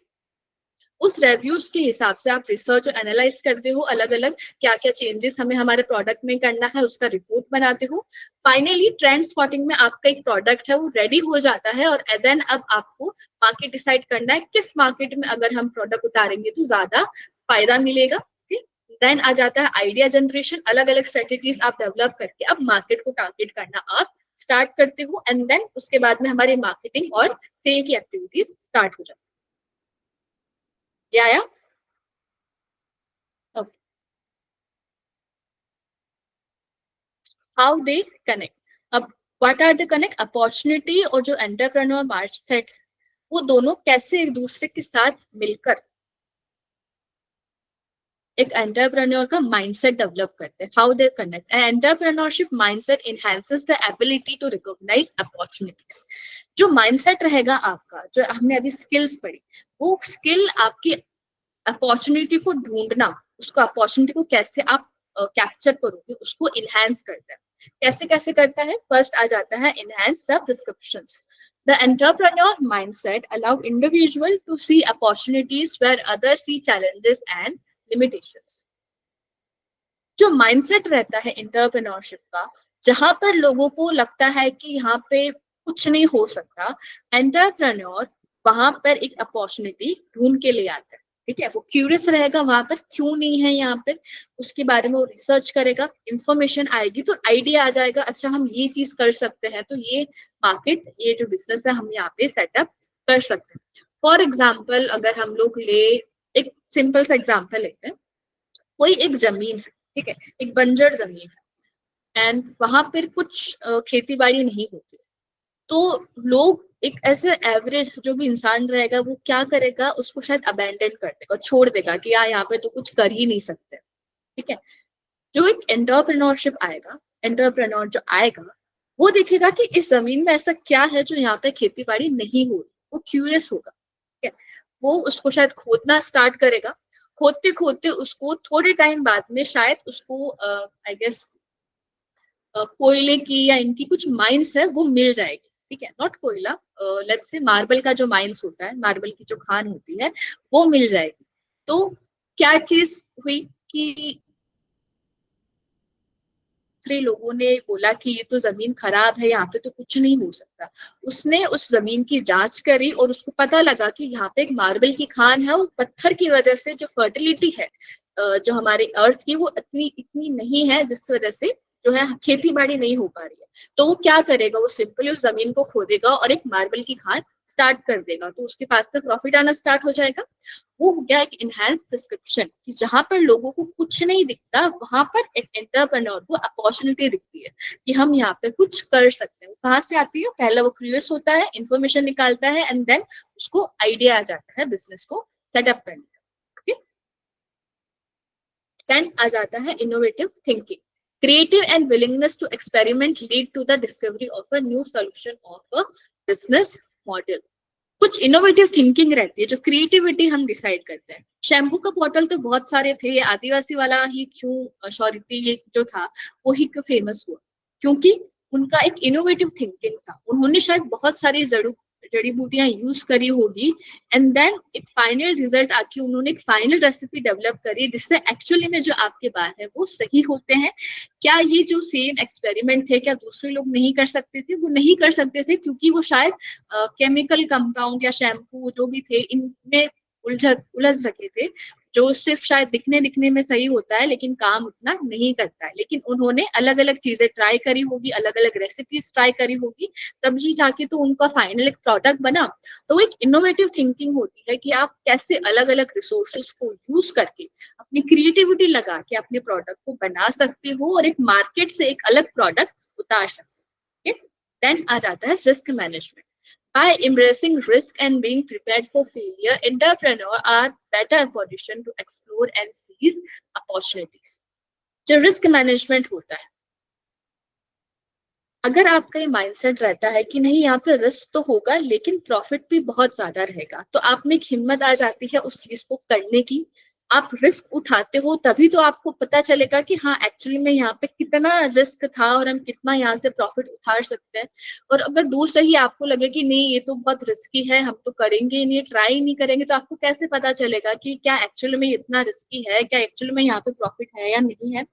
उस रिव्यूज के हिसाब से आप रिसर्च और एनालाइज करते हो, अलग अलग क्या क्या चेंजेस हमें हमारे प्रोडक्ट में करना है उसका रिपोर्ट बनाते हो। फाइनली ट्रेंड स्पॉटिंग में आपका एक प्रोडक्ट है वो रेडी हो जाता है और देन अब आपको मार्केट डिसाइड करना है किस मार्केट में अगर हम प्रोडक्ट उतारेंगे तो ज्यादा फायदा मिलेगा। देन आ जाता है आइडिया जनरेशन, अलग अलग स्ट्रेटेजीज आप डेवलप करके अब मार्केट को टारगेट करना आप स्टार्ट करते हो एंड देन उसके बाद में हमारी मार्केटिंग और सेल की एक्टिविटीज स्टार्ट हो जाती है। या Okay. How they connect? अब what are the connect? Opportunity और जो एंटरप्रेन्योर माइंडसेट, वो दोनों कैसे एक दूसरे के साथ मिलकर एक एंटरप्रेन्योर का माइंडसेट डेवलप करते हैं। How they connect? Entrepreneurship mindset enhances the ability to recognize opportunities. जो माइंडसेट रहेगा आपका, जो हमने अभी स्किल्स पढ़ी, वो स्किल आपकी अपॉर्चुनिटी को ढूंढना, उसको अपॉर्चुनिटी को कैसे आप कैप्चर करोगे उसको इनहेंस करता है। कैसे कैसे करता है? फर्स्ट आ जाता है enhance the prescriptions. The entrepreneur mindset allow individual to see opportunities where others see challenges and limitations. जो माइंडसेट रहता है एंटरप्रेन्योरशिप का, जहां पर लोगों को लगता है कि यहाँ पे कुछ नहीं हो सकता, एंटरप्रेन्योर वहां पर एक अपॉर्चुनिटी ढूंढ के ले आता है। ठीक है, वो क्यूरियस रहेगा वहां पर क्यों नहीं है यहाँ पे, उसके बारे में वो रिसर्च करेगा, इंफॉर्मेशन आएगी तो आइडिया आ जाएगा, अच्छा हम ये चीज कर सकते हैं, तो ये मार्केट, ये जो बिजनेस है हम यहाँ पे सेटअप कर सकते हैं। फॉर एग्जाम्पल अगर हम लोग ले, एक सिंपल सा एग्जाम्पल लेते हैं, कोई एक जमीन है, ठीक है, एक बंजर जमीन है एंड वहां पर कुछ खेती बाड़ी नहीं होती, तो लोग एक ऐसे एवरेज जो भी इंसान रहेगा वो क्या करेगा, उसको शायद अबेंडन कर देगा, छोड़ देगा कि यार यहाँ पे तो कुछ कर ही नहीं सकते। ठीक है, जो एक एंटरप्रेन्योरशिप आएगा, एंटरप्रेन्योर जो आएगा वो देखेगा कि इस जमीन में ऐसा क्या है जो यहाँ पे खेती बाड़ी नहीं हो रही, वो क्यूरियस होगा। ठीक है, वो उसको शायद खोदना स्टार्ट करेगा, खोदते खोदते उसको थोड़े टाइम बाद में शायद उसको आई गेस कोयले की या इनकी कुछ माइंस है वो मिल जाएगी। ठीक है, नॉट कोयला, लेट्स से मार्बल का जो माइंस होता है, मार्बल की जो खान होती है वो मिल जाएगी। तो क्या चीज हुई कि दूसरे लोगों ने बोला कि ये तो जमीन खराब है, यहाँ पे तो कुछ नहीं हो सकता, उसने उस जमीन की जांच करी और उसको पता लगा कि यहाँ पे एक मार्बल की खान है और पत्थर की वजह से जो फर्टिलिटी है जो हमारे अर्थ की वो इतनी इतनी नहीं है, जिस वजह से जो है खेती बाड़ी नहीं हो पा रही है। तो वो क्या करेगा, वो सिंपली उस जमीन को खोदेगा और एक मार्बल की खान स्टार्ट कर देगा, तो उसके पास में प्रॉफिट आना स्टार्ट हो जाएगा। वो हो गया एक इनहेंस प्रिस्क्रिप्शन कि जहां पर लोगों को कुछ नहीं दिखता वहां पर एक एंटरप्रेन्योर को अपॉर्चुनिटी दिखती है कि हम यहाँ पे कुछ कर सकते हैं। कहाँ से आती है? पहला वो क्यूरियस होता है, इंफॉर्मेशन निकालता है एंड देन उसको आइडिया आ जाता है बिजनेस को सेटअप करने का। देन आ जाता है innovative thinking, creative and willingness to experiment lead to the discovery of a new solution of a business model. कुछ इनोवेटिव थिंकिंग रहती है, जो क्रिएटिविटी हम डिसाइड करते हैं। शैम्पू का बॉटल तो बहुत सारे थे, ये आदिवासी वाला ही क्यों श्योरिटी जो था वो ही क्यों फेमस हुआ, क्योंकि उनका एक इनोवेटिव थिंकिंग था। उन्होंने शायद बहुत सारी जड़ी बूटियां यूज करी होगी एंड देन एक फाइनल रिजल्ट आके उन्होंने एक फाइनल रेसिपी डेवलप करी जिससे एक्चुअली में जो आपके बाल है वो सही होते हैं। क्या ये जो सेम एक्सपेरिमेंट थे क्या दूसरे लोग नहीं कर सकते थे? वो नहीं कर सकते थे क्योंकि वो शायद केमिकल कंपाउंड या शैम्पू जो भी थे इनमें उलझ रखे थे, जो सिर्फ शायद दिखने में सही होता है लेकिन काम उतना नहीं करता है। लेकिन उन्होंने अलग अलग चीजें ट्राई करी होगी, अलग अलग रेसिपीज ट्राई करी होगी, तब जी जाके तो उनका फाइनल एक प्रोडक्ट बना। तो एक इनोवेटिव थिंकिंग होती है कि आप कैसे अलग अलग रिसोर्सेस को यूज करके अपनी क्रिएटिविटी लगा के अपने प्रोडक्ट को बना सकते हो और एक मार्केट से एक अलग प्रोडक्ट उतार सकते हो। देन आ जाता है risk management. By embracing risk and being prepared for failure, entrepreneurs are better positioned to explore and seize opportunities. जो रिस्क मैनेजमेंट होता है, अगर आपका ये माइंडसेट रहता है कि नहीं यहाँ पे रिस्क तो होगा लेकिन प्रॉफिट भी बहुत ज्यादा रहेगा, तो आप में एक हिम्मत आ जाती है उस चीज को करने की। आप रिस्क उठाते हो तभी तो आपको पता चलेगा कि हाँ एक्चुअली में यहाँ पे कितना रिस्क था और हम कितना यहाँ से प्रॉफिट उतार सकते हैं। और अगर दूर से ही आपको लगे कि नहीं ये तो बहुत रिस्की है, हम तो करेंगे ही नहीं, ट्राई नहीं करेंगे, तो आपको कैसे पता चलेगा कि क्या एक्चुअली में इतना रिस्की है, क्या एक्चुअली में यहाँ पे प्रॉफिट है या नहीं है।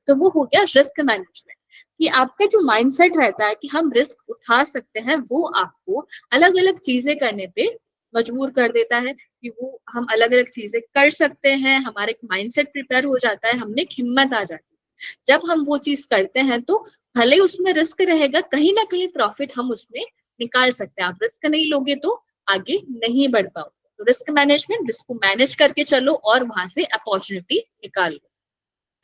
तो वो हो गया रिस्क मैनेजमेंट, कि आपका जो माइंडसेट रहता है कि हम रिस्क उठा सकते हैं, वो आपको अलग अलग चीजें करने पे मजबूर कर देता है कि वो हम अलग अलग चीजें कर सकते हैं, हमारे माइंडसेट प्रिपेयर हो जाता है, हमने हिम्मत आ जाती है। जब हम वो चीज करते हैं तो भले उसमें रिस्क रहेगा, कहीं ना कहीं प्रॉफिट हम उसमें निकाल सकते हैं। आप रिस्क नहीं लोगे तो आगे नहीं बढ़ पाओगे। तो रिस्क मैनेजमेंट, रिस्क को मैनेज करके चलो और वहां से अपॉर्चुनिटी निकालो।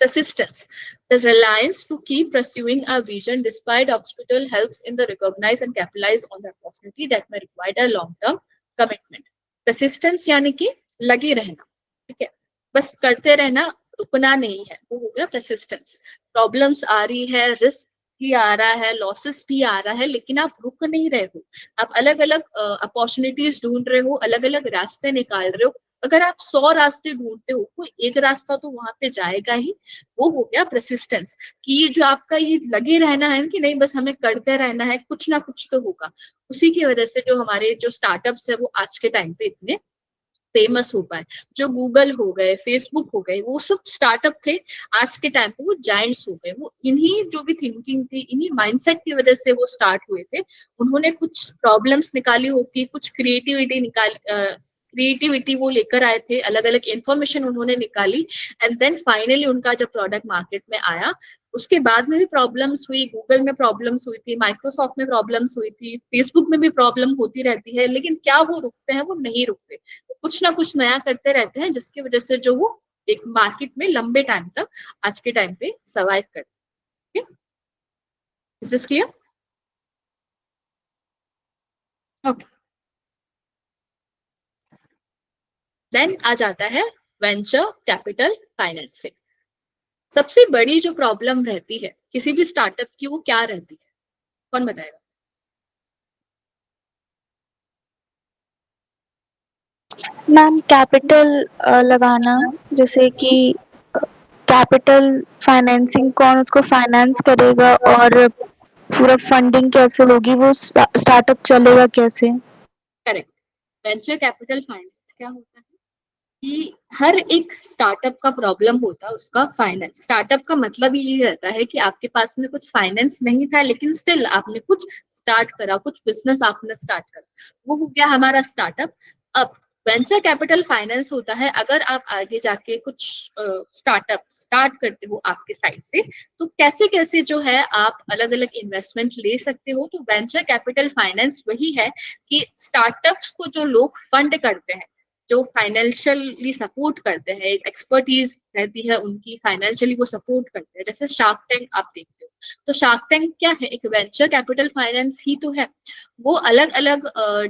Persistence. The reliance to keep pursuing a vision despite obstacle helps in the recognize and capitalize on the opportunity that may require a long-term commitment. Persistence यानी कि लगे रहना, ठीक है, बस करते रहना, रुकना नहीं है, वो हो गया persistence. Problems आ रही है, रिस्क भी आ रहा है, लॉसेस भी आ रहा है, लेकिन आप रुक नहीं रहे हो, आप अलग अलग अपॉर्चुनिटीज ढूंढ रहे हो, अलग अलग रास्ते निकाल रहे हो। अगर आप 100 रास्ते ढूंढते हो, कोई एक रास्ता तो वहां पे जाएगा ही। वो हो गया परसिस्टेंस, कि ये जो आपका ये लगे रहना है कि नहीं बस हमें करते रहना है, कुछ ना कुछ तो होगा। उसी की वजह से जो हमारे जो स्टार्टअप्स है वो आज के टाइम पे इतने फेमस हो पाए। जो गूगल हो गए, फेसबुक हो गए, वो सब स्टार्टअप थे, आज के टाइम पे वो जायंट्स हो गए। वो इन्हीं जो भी थिंकिंग थी, इन्हीं माइंडसेट की वजह से वो स्टार्ट हुए थे। उन्होंने कुछ प्रॉब्लम्स निकाली होगी, कुछ क्रिएटिविटी वो लेकर आए थे, अलग अलग इंफॉर्मेशन उन्होंने निकाली एंड देन फाइनली उनका जब प्रोडक्ट मार्केट में आया, उसके बाद में भी प्रॉब्लम्स हुई, गूगल में प्रॉब्लम्स हुई थी, माइक्रोसॉफ्ट में प्रॉब्लम्स हुई थी, फेसबुक में भी प्रॉब्लम होती रहती है, लेकिन क्या वो रुकते हैं? वो नहीं रुकते, कुछ ना कुछ नया करते रहते हैं, जिसकी वजह से जो वो एक मार्केट में लंबे टाइम तक आज के टाइम पे सर्वाइव करते हैं। Is this clear? Okay, then आ जाता है वेंचर कैपिटल फाइनेंसिंग। सबसे बड़ी जो प्रॉब्लम रहती है किसी भी स्टार्टअप की, वो क्या रहती है? कौन बताएगा?
मैम कैपिटल लगाना, जैसे कि कैपिटल फाइनेंसिंग, कौन उसको फाइनेंस करेगा और पूरा फंडिंग कैसे होगी, वो स्टार्टअप चलेगा कैसे?
करेक्ट। वेंचर कैपिटल फाइनेंस क्या होता है कि हर एक स्टार्टअप का प्रॉब्लम होता है उसका फाइनेंस। स्टार्टअप का मतलब ये रहता है कि आपके पास में कुछ फाइनेंस नहीं था लेकिन स्टिल आपने कुछ स्टार्ट करा, कुछ बिजनेस आपने स्टार्ट करा, वो हो गया हमारा स्टार्टअप। अब वेंचर कैपिटल फाइनेंस होता है अगर आप आगे जाके कुछ स्टार्टअप स्टार्ट करते हो आपके साइड से, तो कैसे कैसे जो है आप अलग अलग इन्वेस्टमेंट ले सकते हो। तो वेंचर कैपिटल फाइनेंस वही है कि स्टार्टअप्स को जो लोग फंड करते हैं, जो फाइनेंशियली सपोर्ट करते हैं, एक एक्सपर्टीज रहती है उनकी, फाइनेंशियली वो सपोर्ट करते हैं। जैसे शार्क टैंक आप देखते हो, तो शार्क टैंक क्या है, एक वेंचर कैपिटल फाइनेंस ही तो है। वो अलग अलग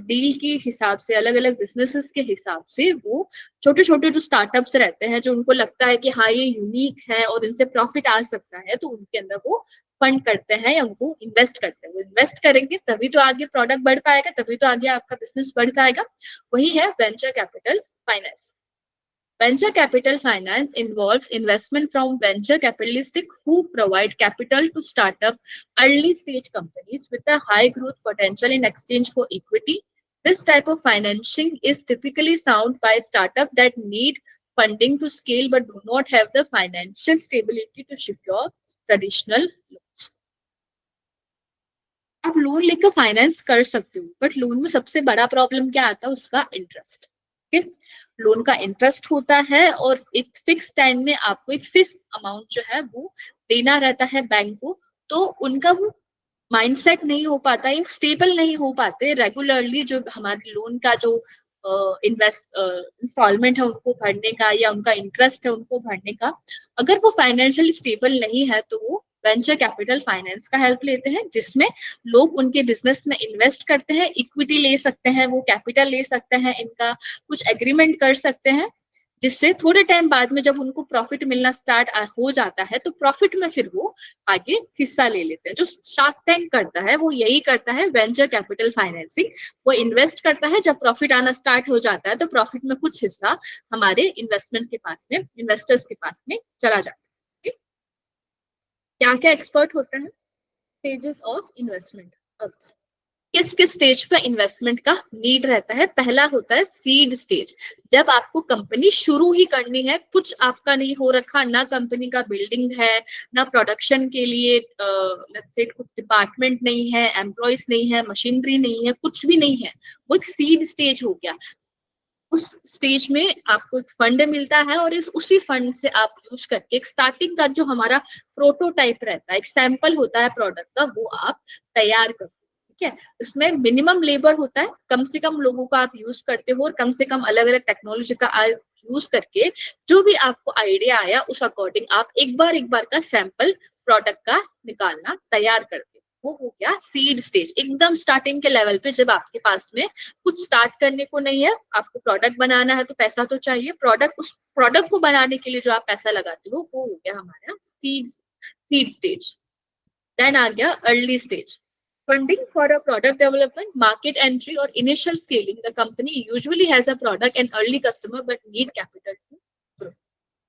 डील के हिसाब से, अलग अलग बिजनेसेस के हिसाब से वो छोटे छोटे जो स्टार्टअप्स रहते हैं, जो उनको लगता है कि हाँ ये यूनिक है और इनसे प्रॉफिट आ सकता है, तो उनके अंदर वो फंड करते हैं या उनको इन्वेस्ट करते हैं। वो इन्वेस्ट करेंगे तभी तो आगे प्रोडक्ट बढ़ पाएगा, तभी तो आगे आपका बिजनेस बढ़ पाएगा। वही है venture capital finance. Venture capital finance involves investment from venture capitalists who provide capital to startup early stage companies with a high growth potential in exchange for equity. This type of financing is typically sound by startups that need funding to scale but do not have the financial stability to secure traditional loans. आप loan लेकर finance कर सकते हो, but loan में सबसे बड़ा problem क्या आता है, उसका इंटरेस्ट। ठीक है, लोन का इंटरेस्ट होता है और एक फिक्स टाइम में आपको एक फिक्स अमाउंट जो है वो देना रहता है बैंक को। तो उनका वो माइंडसेट नहीं हो पाता, ये स्टेबल नहीं हो पाते रेगुलरली। जो हमारे लोन का जो इंस्टॉलमेंट है उनको भरने का, या उनका इंटरेस्ट है उनको भरने का, अगर वो फाइनेंशियली स्टेबल नहीं है तो वो वेंचर कैपिटल फाइनेंस का हेल्प लेते हैं, जिसमें लोग उनके बिजनेस में इन्वेस्ट करते हैं, इक्विटी ले सकते हैं, वो कैपिटल ले सकते हैं, इनका कुछ एग्रीमेंट कर सकते हैं, जिससे थोड़े टाइम बाद में जब उनको प्रॉफिट मिलना स्टार्ट हो जाता है तो प्रॉफिट में फिर वो आगे हिस्सा ले लेते हैं। जो शार्क टैंक करता है वो यही करता है, वेंचर कैपिटल फाइनेंसिंग। वो इन्वेस्ट करता है, जब प्रॉफिट आना स्टार्ट हो जाता है तो प्रॉफिट में कुछ हिस्सा हमारे इन्वेस्टमेंट के पास में, इन्वेस्टर्स के पास में चला जाता है। क्या क्या एक्सपर्ट होते हैं, स्टेजेस ऑफ इन्वेस्टमेंट। अब किस किस स्टेज पर इन्वेस्टमेंट का नीड रहता है। पहला होता है सीड स्टेज, जब आपको कंपनी शुरू ही करनी है, कुछ आपका नहीं हो रखा, ना कंपनी का बिल्डिंग है, ना प्रोडक्शन के लिए लेट्स से कुछ डिपार्टमेंट नहीं है, एम्प्लॉयज नहीं है, मशीनरी नहीं है, कुछ भी नहीं है, वो एक सीड स्टेज हो गया। उस स्टेज में आपको एक फंड मिलता है और इस उसी फंड से आप यूज करके एक स्टार्टिंग का जो हमारा प्रोटोटाइप रहता है, एक सैंपल होता है प्रोडक्ट का, वो आप तैयार करते हो। ठीक है, इसमें मिनिमम लेबर होता है, कम से कम लोगों का आप यूज करते हो और कम से कम अलग अलग टेक्नोलॉजी का यूज करके जो भी आपको आइडिया आया उस अकॉर्डिंग आप एक बार का सैंपल प्रोडक्ट का निकालना तैयार करते हो। वो हो गया सीड स्टेज, एकदम स्टार्टिंग के लेवल पे, जब आपके पास में कुछ स्टार्ट करने को नहीं है, आपको प्रोडक्ट बनाना है तो पैसा तो चाहिए, प्रोडक्ट, उस प्रोडक्ट को बनाने के लिए जो आप पैसा लगाते हो वो हो गया हमारा सीड स्टेज। देन आ गया early stage, funding for a product development, market entry or initial scaling. The company usually has a product and early customer but need capital to grow.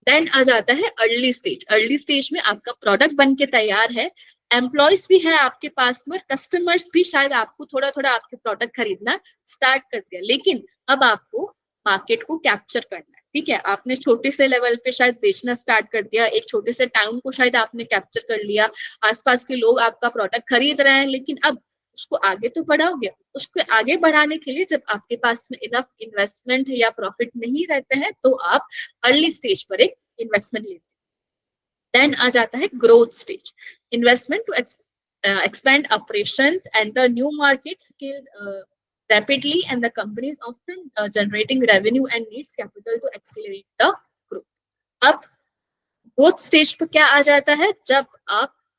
Then आ जाता है अर्ली स्टेज। अर्ली स्टेज में आपका product बन के तैयार है, employees भी है आपके पास में, कस्टमर्स भी शायद आपको थोड़ा थोड़ा आपके प्रोडक्ट खरीदना स्टार्ट कर दिया, लेकिन अब आपको मार्केट को कैप्चर करना है। ठीक है, आपने छोटे से लेवल पे शायद बेचना स्टार्ट कर दिया, एक छोटे से टाउन को शायद आपने कैप्चर कर लिया, आसपास के लोग आपका प्रोडक्ट खरीद रहे हैं, लेकिन अब उसको आगे तो बढ़ाओगे। उसको आगे बढ़ाने के लिए जब आपके पास में इनफ इन्वेस्टमेंट या प्रॉफिट नहीं रहते हैं तो आप अर्ली स्टेज पर एक इन्वेस्टमेंट लेते हैं। देन आ जाता है growth stage, investment to expand operations, enter new markets, scale rapidly, and the company is often generating revenue and needs capital to accelerate the growth. अब ग्रोथ स्टेज पर क्या आ जाता है, जब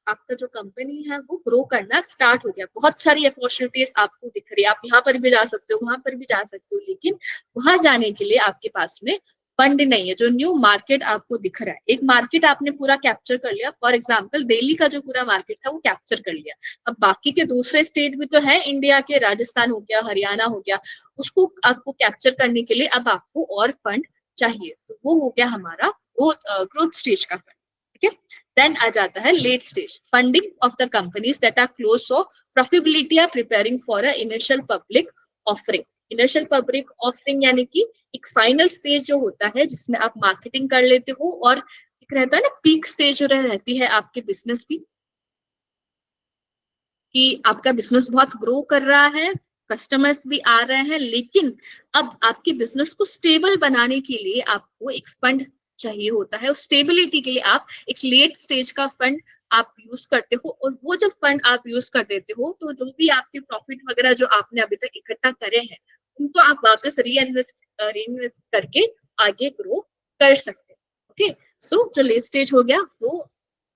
आपका जो कंपनी है वो ग्रो करना स्टार्ट हो गया, बहुत सारी अपॉर्चुनिटीज आपको दिख रही है, आप यहाँ पर भी जा सकते हो, वहां पर भी जा सकते हो, लेकिन वहां जाने के लिए आपके पास में फंड नहीं है। जो न्यू मार्केट आपको दिख रहा है, एक मार्केट आपने पूरा कैप्चर कर लिया, फॉर एग्जांपल दिल्ली का जो पूरा मार्केट था वो कैप्चर कर लिया, अब बाकी के दूसरे स्टेट भी तो है इंडिया के, राजस्थान हो गया, हरियाणा हो गया, उसको आपको कैप्चर करने के लिए अब आपको और फंड चाहिए, तो वो हो गया हमारा ग्रोथ स्टेज का फंड। ठीक है, देन आ जाता है late stage, funding of the companies that are close for profitability are preparing for a initial public offering. Initial public offering यानी कि एक फाइनल स्टेज जो होता है जिसमें आप मार्केटिंग कर लेते हो, और एक रहता है ना पीक स्टेज जो रहती है आपके बिजनेस की, कि आपका बिजनेस बहुत ग्रो कर रहा है, कस्टमर्स भी आ रहे हैं, लेकिन अब आपके बिजनेस को स्टेबल बनाने के लिए आपको एक फंड चाहिए होता है। उस स्टेबिलिटी के लिए आप एक लेट स्टेज का फंड आप यूज करते हो, और वो जब फंड आप यूज कर देते हो तो जो भी आपके प्रॉफिट वगैरह जो आपने अभी तक इकट्ठा करे हैं उनको आप वापस रीइन्वेस्ट करके आगे ग्रो कर सकते हैं। ओके, सो जो लेट स्टेज हो गया वो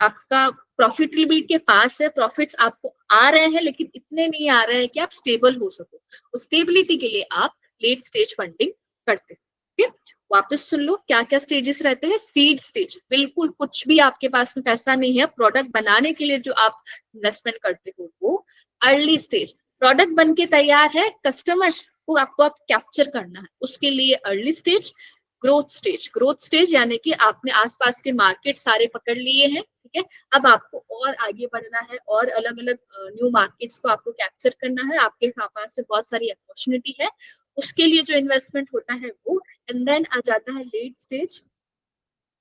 आपका प्रॉफिटेबिलिटी के पास है, प्रॉफिट्स आपको आ रहे हैं लेकिन इतने नहीं आ रहे हैं कि आप स्टेबल हो सको, उस स्टेबिलिटी के लिए आप लेट स्टेज फंडिंग करते हैं। ठीक है, वापस सुन लो क्या क्या स्टेजेस रहते हैं। सीड स्टेज, बिल्कुल कुछ भी आपके पास में पैसा नहीं है, प्रोडक्ट बनाने के लिए जो आप इन्वेस्टमेंट करते हो वो। अर्ली स्टेज, प्रोडक्ट बन के तैयार है, कस्टमर्स को आपको आप कैप्चर करना है, उसके लिए early stage. Growth stage, growth stage यानी कि आपने आसपास के मार्केट सारे पकड़ लिए हैं, ठीक है, अब आपको और आगे बढ़ना है और अलग अलग न्यू मार्केट्स को आपको कैप्चर करना है, आपके पास से बहुत सारी अपॉर्चुनिटी है, उसके लिए जो इन्वेस्टमेंट होता है वो। एंड देन आ जाता है लेट स्टेज,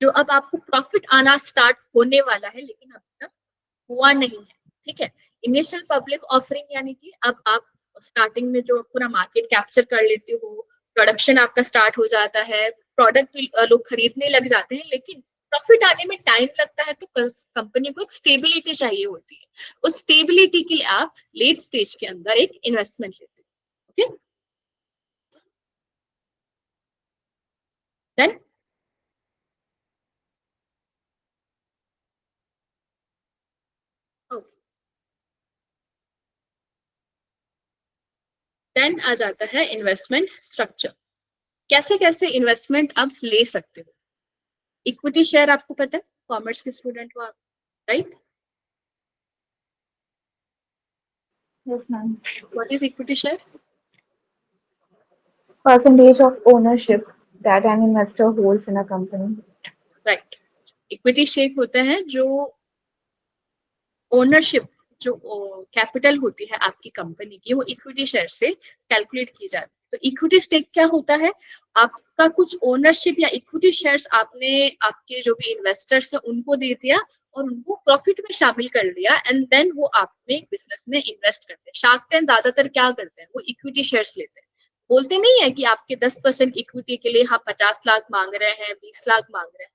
जो अब आपको प्रॉफिट आना स्टार्ट होने वाला है लेकिन अभी तक हुआ नहीं है। ठीक है, इनिशियल पब्लिक ऑफरिंग यानी कि अब आप स्टार्टिंग में जो पूरा मार्केट कैप्चर कर लेते हो, प्रोडक्शन आपका स्टार्ट हो जाता है, प्रोडक्ट लोग खरीदने लग जाते हैं, लेकिन प्रॉफिट आने में टाइम लगता है, तो कंपनी को एक स्टेबिलिटी चाहिए होती है, उस स्टेबिलिटी के लिए आप लेट स्टेज के अंदर एक इन्वेस्टमेंट लेते हैं। ओके, देन देन आ जाता है इन्वेस्टमेंट स्ट्रक्चर, कैसे कैसे इन्वेस्टमेंट आप ले सकते हो। इक्विटी शेयर आपको पता है, कॉमर्स के स्टूडेंट हो आप, right?
Yes, ma'am.
What is equity share?
Percentage of ownership that an investor holds in a company.
Right, equity share होते हैं जो ओनरशिप, जो कैपिटल होती है आपकी कंपनी की, वो इक्विटी शेयर से कैलकुलेट की जाती है। तो इक्विटी स्टेक क्या होता है, आपका कुछ ओनरशिप या इक्विटी शेयर्स आपने आपके जो भी इन्वेस्टर्स है उनको दे दिया और उनको प्रॉफिट में शामिल कर लिया, एंड देन वो आप में बिजनेस में इन्वेस्ट करते हैं। शार्क टैंक ज्यादातर क्या करते हैं, वो इक्विटी शेयर्स लेते हैं, बोलते नहीं है कि आपके 10% इक्विटी के लिए हम 50 लाख मांग रहे हैं, 20 लाख मांग रहे हैं।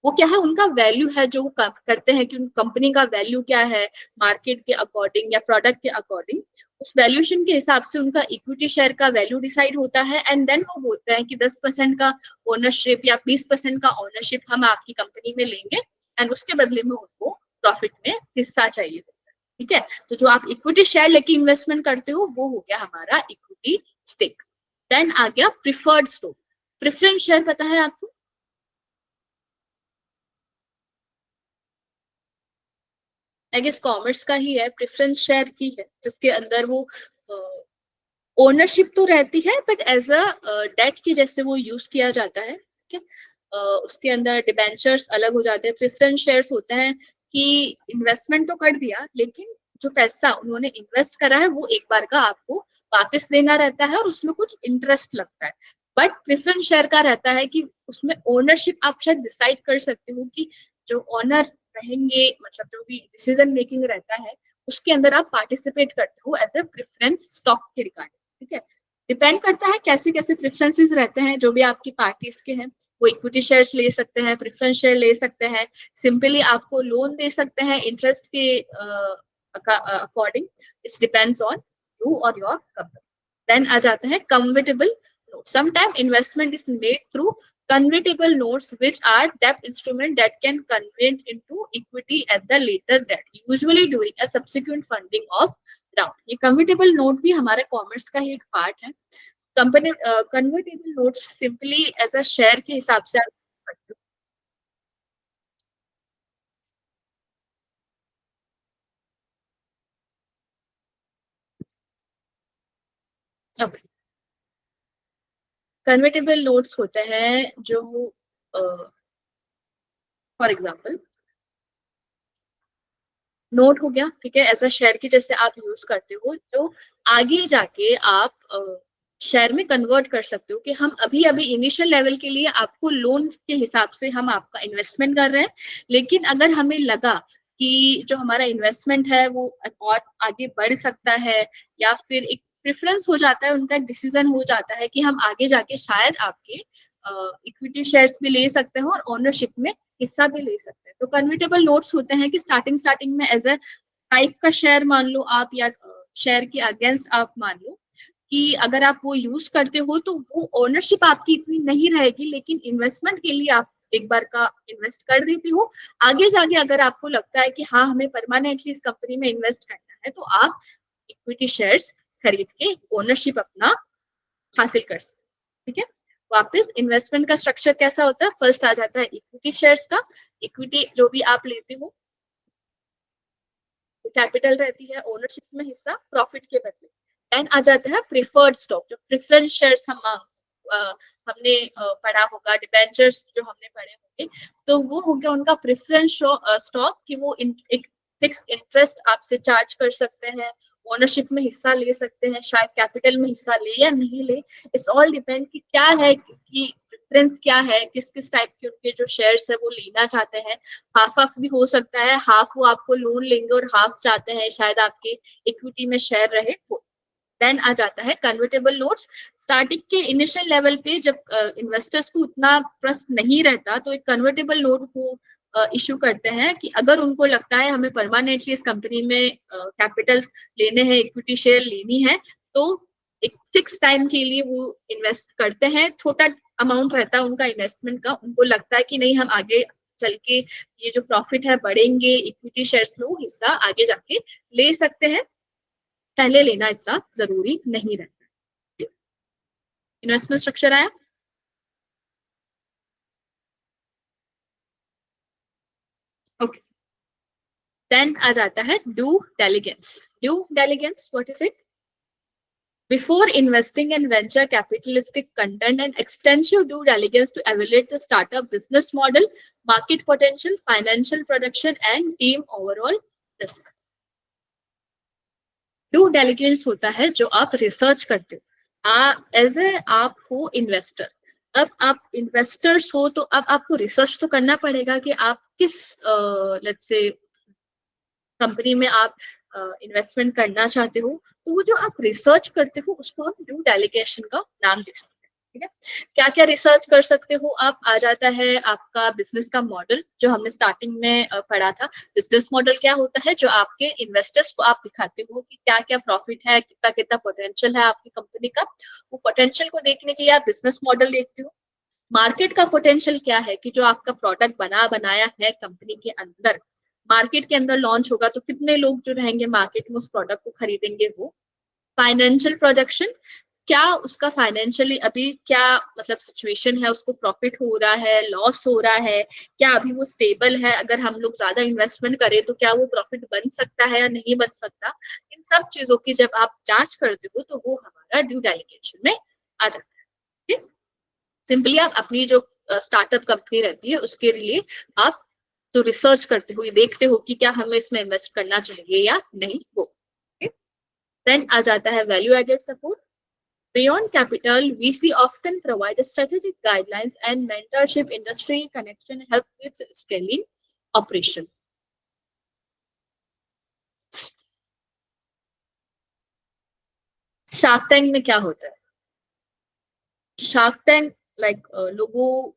वो क्या है, उनका वैल्यू है जो वो करते हैं कि उन कंपनी का वैल्यू क्या है मार्केट के अकॉर्डिंग या प्रोडक्ट के अकॉर्डिंग, उस वैल्यूएशन के हिसाब से उनका इक्विटी शेयर का वैल्यू डिसाइड होता है, एंड देन वो बोलते हैं कि 10% का ओनरशिप या 20% का ओनरशिप हम आपकी कंपनी में लेंगे, एंड उसके बदले में उनको प्रॉफिट में हिस्सा चाहिए होता है। ठीक है, तो जो आप इक्विटी शेयर लेके इन्वेस्टमेंट करते हो वो हो गया हमारा इक्विटी स्टेक। देन आ गया प्रिफर्ड स्टॉक, प्रेफरेंस शेयर पता है आपको? आई गेस कॉमर्स का ही है, प्रेफरेंस शेयर की है, जिसके अंदर वो ओनरशिप तो रहती है बट एज अ डेट की जैसे वो यूज किया जाता है। ठीक है, उसके अंदर डिबेंचर्स अलग हो जाते हैं, प्रेफरेंस शेयर्स होते हैं कि इन्वेस्टमेंट तो कर दिया लेकिन जो पैसा उन्होंने इन्वेस्ट करा है वो एक बार का आपको वापस देना रहता है और उसमें कुछ इंटरेस्ट लगता है। बट प्रेफरेंस शेयर का रहता है कि उसमें ओनरशिप आप शायद डिसाइड कर सकते हो कि जो ओनर रहेंगे, मतलब जो भी डिसीजन मेकिंग रहता है उसके अंदर आप पार्टिसिपेट करते हो एज ए प्रेफरेंस स्टॉक के रिगार्डिंग। ठीक है, डिपेंड करता है कैसे कैसे प्रेफरेंसेस रहते हैं जो भी आपकी पार्टीज के हैं, वो इक्विटी शेयर्स ले सकते हैं, प्रेफरेंस शेयर ले सकते हैं, सिंपली आपको लोन दे सकते हैं इंटरेस्ट के according, it's depends on you और योर कंपनी। देन आ जाते हैं convertible notes. Sometimes investment is made through convertible notes, which are debt instrument that can convert into equity at the later date, usually during a subsequent funding of round. ये convertible note भी हमारे commerce का ही एक part है। Company convertible notes simply as a share के हिसाब से आप कन्वर्टेबल नोट्स होते हैं जो फॉर एग्जांपल नोट हो गया, ठीक है, ऐसा शेयर की जैसे आप यूज करते हो, जो आगे जाके आप शेयर में कन्वर्ट कर सकते हो कि हम अभी अभी इनिशियल लेवल के लिए आपको लोन के हिसाब से हम आपका इन्वेस्टमेंट कर रहे हैं, लेकिन अगर हमें लगा कि जो हमारा इन्वेस्टमेंट है वो और आगे बढ़ सकता है, या फिर एक प्रेफरेंस हो जाता है, उनका डिसीजन हो जाता है कि हम आगे जाके शायद आपके इक्विटी शेयर्स भी ले सकते हैं और ओनरशिप में हिस्सा भी ले सकते हैं। तो कन्वर्टेबल नोट्स होते हैं कि स्टार्टिंग स्टार्टिंग में एज ए टाइप का शेयर मान लो आप, या शेयर के अगेंस्ट आप मान लो कि अगर आप वो यूज करते हो तो वो ओनरशिप आपकी इतनी नहीं रहेगी, लेकिन इन्वेस्टमेंट के लिए आप एक बार का इन्वेस्ट कर देती हूँ। आगे जाके अगर आपको लगता है कि हाँ हमें परमानेंटली इस कंपनी में इन्वेस्ट करना है, तो आप इक्विटी शेयर्स खरीद के ओनरशिप अपना हासिल कर सकते हैं। ठीक है, वापस इन्वेस्टमेंट का स्ट्रक्चर कैसा होता है? फर्स्ट आ जाता है इक्विटी शेयर्स का। इक्विटी जो भी आप लेते हो, कैपिटल रहती है, ओनरशिप में हिस्सा प्रॉफिट के बदले। देन आ जाता है प्रेफर्ड स्टॉक, जो प्रेफरेंस शेयर्स हमने पढ़ा होगा, डिबेंचर्स जो हमने पढ़े होंगे, तो वो हो गया उनका प्रेफरेंस स्टॉक कि वो एक फिक्स इंटरेस्ट आपसे चार्ज कर सकते हैं, ओनरशिप में हिस्सा ले सकते हैं, शायद कैपिटल में हिस्सा ले या नहीं ले। इट्स ऑल डिपेंड कि क्या है, कि प्रेफरेंस क्या है, किस किस टाइप के उनके जो शेयर्स है वो लेना चाहते हैं। हाफ हाफ भी हो सकता है, हाफ वो आपको लोन लेंगे और हाफ चाहते हैं शायद आपके इक्विटी में शेयर रहे वो। देन आ जाता है कन्वर्टेबल नोट्स। स्टार्टिंग के इनिशियल लेवल पे जब इन्वेस्टर्स को उतना ट्रस्ट नहीं रहता, तो एक कन्वर्टेबल नोट वो इशू करते हैं कि अगर उनको लगता है हमें परमानेंटली इस कंपनी में कैपिटल्स लेने हैं, इक्विटी शेयर लेनी है, तो एक फिक्स टाइम के लिए वो इन्वेस्ट करते हैं। छोटा अमाउंट रहता है उनका इन्वेस्टमेंट का, उनको लगता है कि नहीं हम आगे चल के ये जो प्रॉफिट है बढ़ेंगे, इक्विटी शेयर्स में वो हिस्सा आगे जाके ले सकते हैं, पहले लेना इतना जरूरी नहीं रहता। इन्वेस्टमेंट स्ट्रक्चर आया। ओके, देन आ जाता है due diligence. Due diligence, what is it? Before investing in venture capitalistic content, and extensive due diligence to evaluate the startup business model, market potential, financial production, and team overall risk. Due diligence होता है जो आप research करते हो as a आप हो investor. अब आप इन्वेस्टर्स हो तो अब आपको रिसर्च तो करना पड़ेगा कि आप किस लेट्स से कंपनी में आप इन्वेस्टमेंट करना चाहते हो, तो वो जो आप रिसर्च करते हो उसको हम ड्यू डेलिगेशन का नाम दे सकते हैं। ठीक है, क्या क्या रिसर्च कर सकते हो आप? आ जाता है आपका बिजनेस का मॉडल, जो हमने स्टार्टिंग में पढ़ा था। बिजनेस मॉडल क्या होता है? जो आपके इन्वेस्टर्स को आप दिखाते हो कि क्या क्या प्रॉफिट है, कितना कितना पोटेंशियल है आपकी कंपनी का। वो पोटेंशियल को देखने के लिए आप बिजनेस मॉडल देखते हो। मार्केट का पोटेंशियल क्या है, कि जो आपका प्रोडक्ट बनाया है कंपनी के अंदर, मार्केट के अंदर लॉन्च होगा तो कितने लोग जो रहेंगे मार्केट में उस प्रोडक्ट को खरीदेंगे वो। फाइनेंशियल प्रोजेक्शन, क्या उसका फाइनेंशियली अभी क्या मतलब सिचुएशन है, उसको प्रॉफिट हो रहा है, लॉस हो रहा है, क्या अभी वो स्टेबल है, अगर हम लोग ज्यादा इन्वेस्टमेंट करें तो क्या वो प्रॉफिट बन सकता है या नहीं बन सकता। इन सब चीजों की जब आप जांच करते हो तो वो हमारा ड्यू डेलिगेशन में आ जाता है। सिंपली आप अपनी जो स्टार्टअप कंपनी रहती है उसके लिए आप जो रिसर्च करते हो, ये देखते हो कि क्या हमें इसमें इन्वेस्ट करना चाहिए या नहीं वो। देन आ जाता है value added support. Beyond capital, VC often provide strategic guidelines and mentorship, industry connection, help with scaling operation. Shark Tank में क्या होता है? शार्क टैंक लाइक लोगों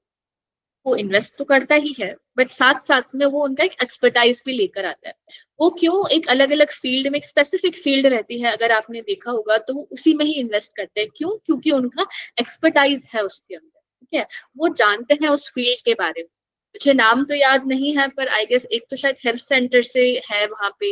वो इन्वेस्ट तो करता ही है, बट साथ साथ में वो उनका एक एक्सपर्टाइज भी लेकर आता है। वो क्यों? एक अलग अलग फील्ड में, एक स्पेसिफिक फील्ड रहती है, अगर आपने देखा होगा तो वो उसी में ही इन्वेस्ट करते हैं। क्यों? क्योंकि उनका एक्सपर्टाइज है उसके अंदर। ठीक है, वो जानते हैं उस फील्ड के बारे में। मुझे नाम तो याद नहीं है, पर आई गेस एक तो शायद हेल्थ सेंटर से है वहां पे,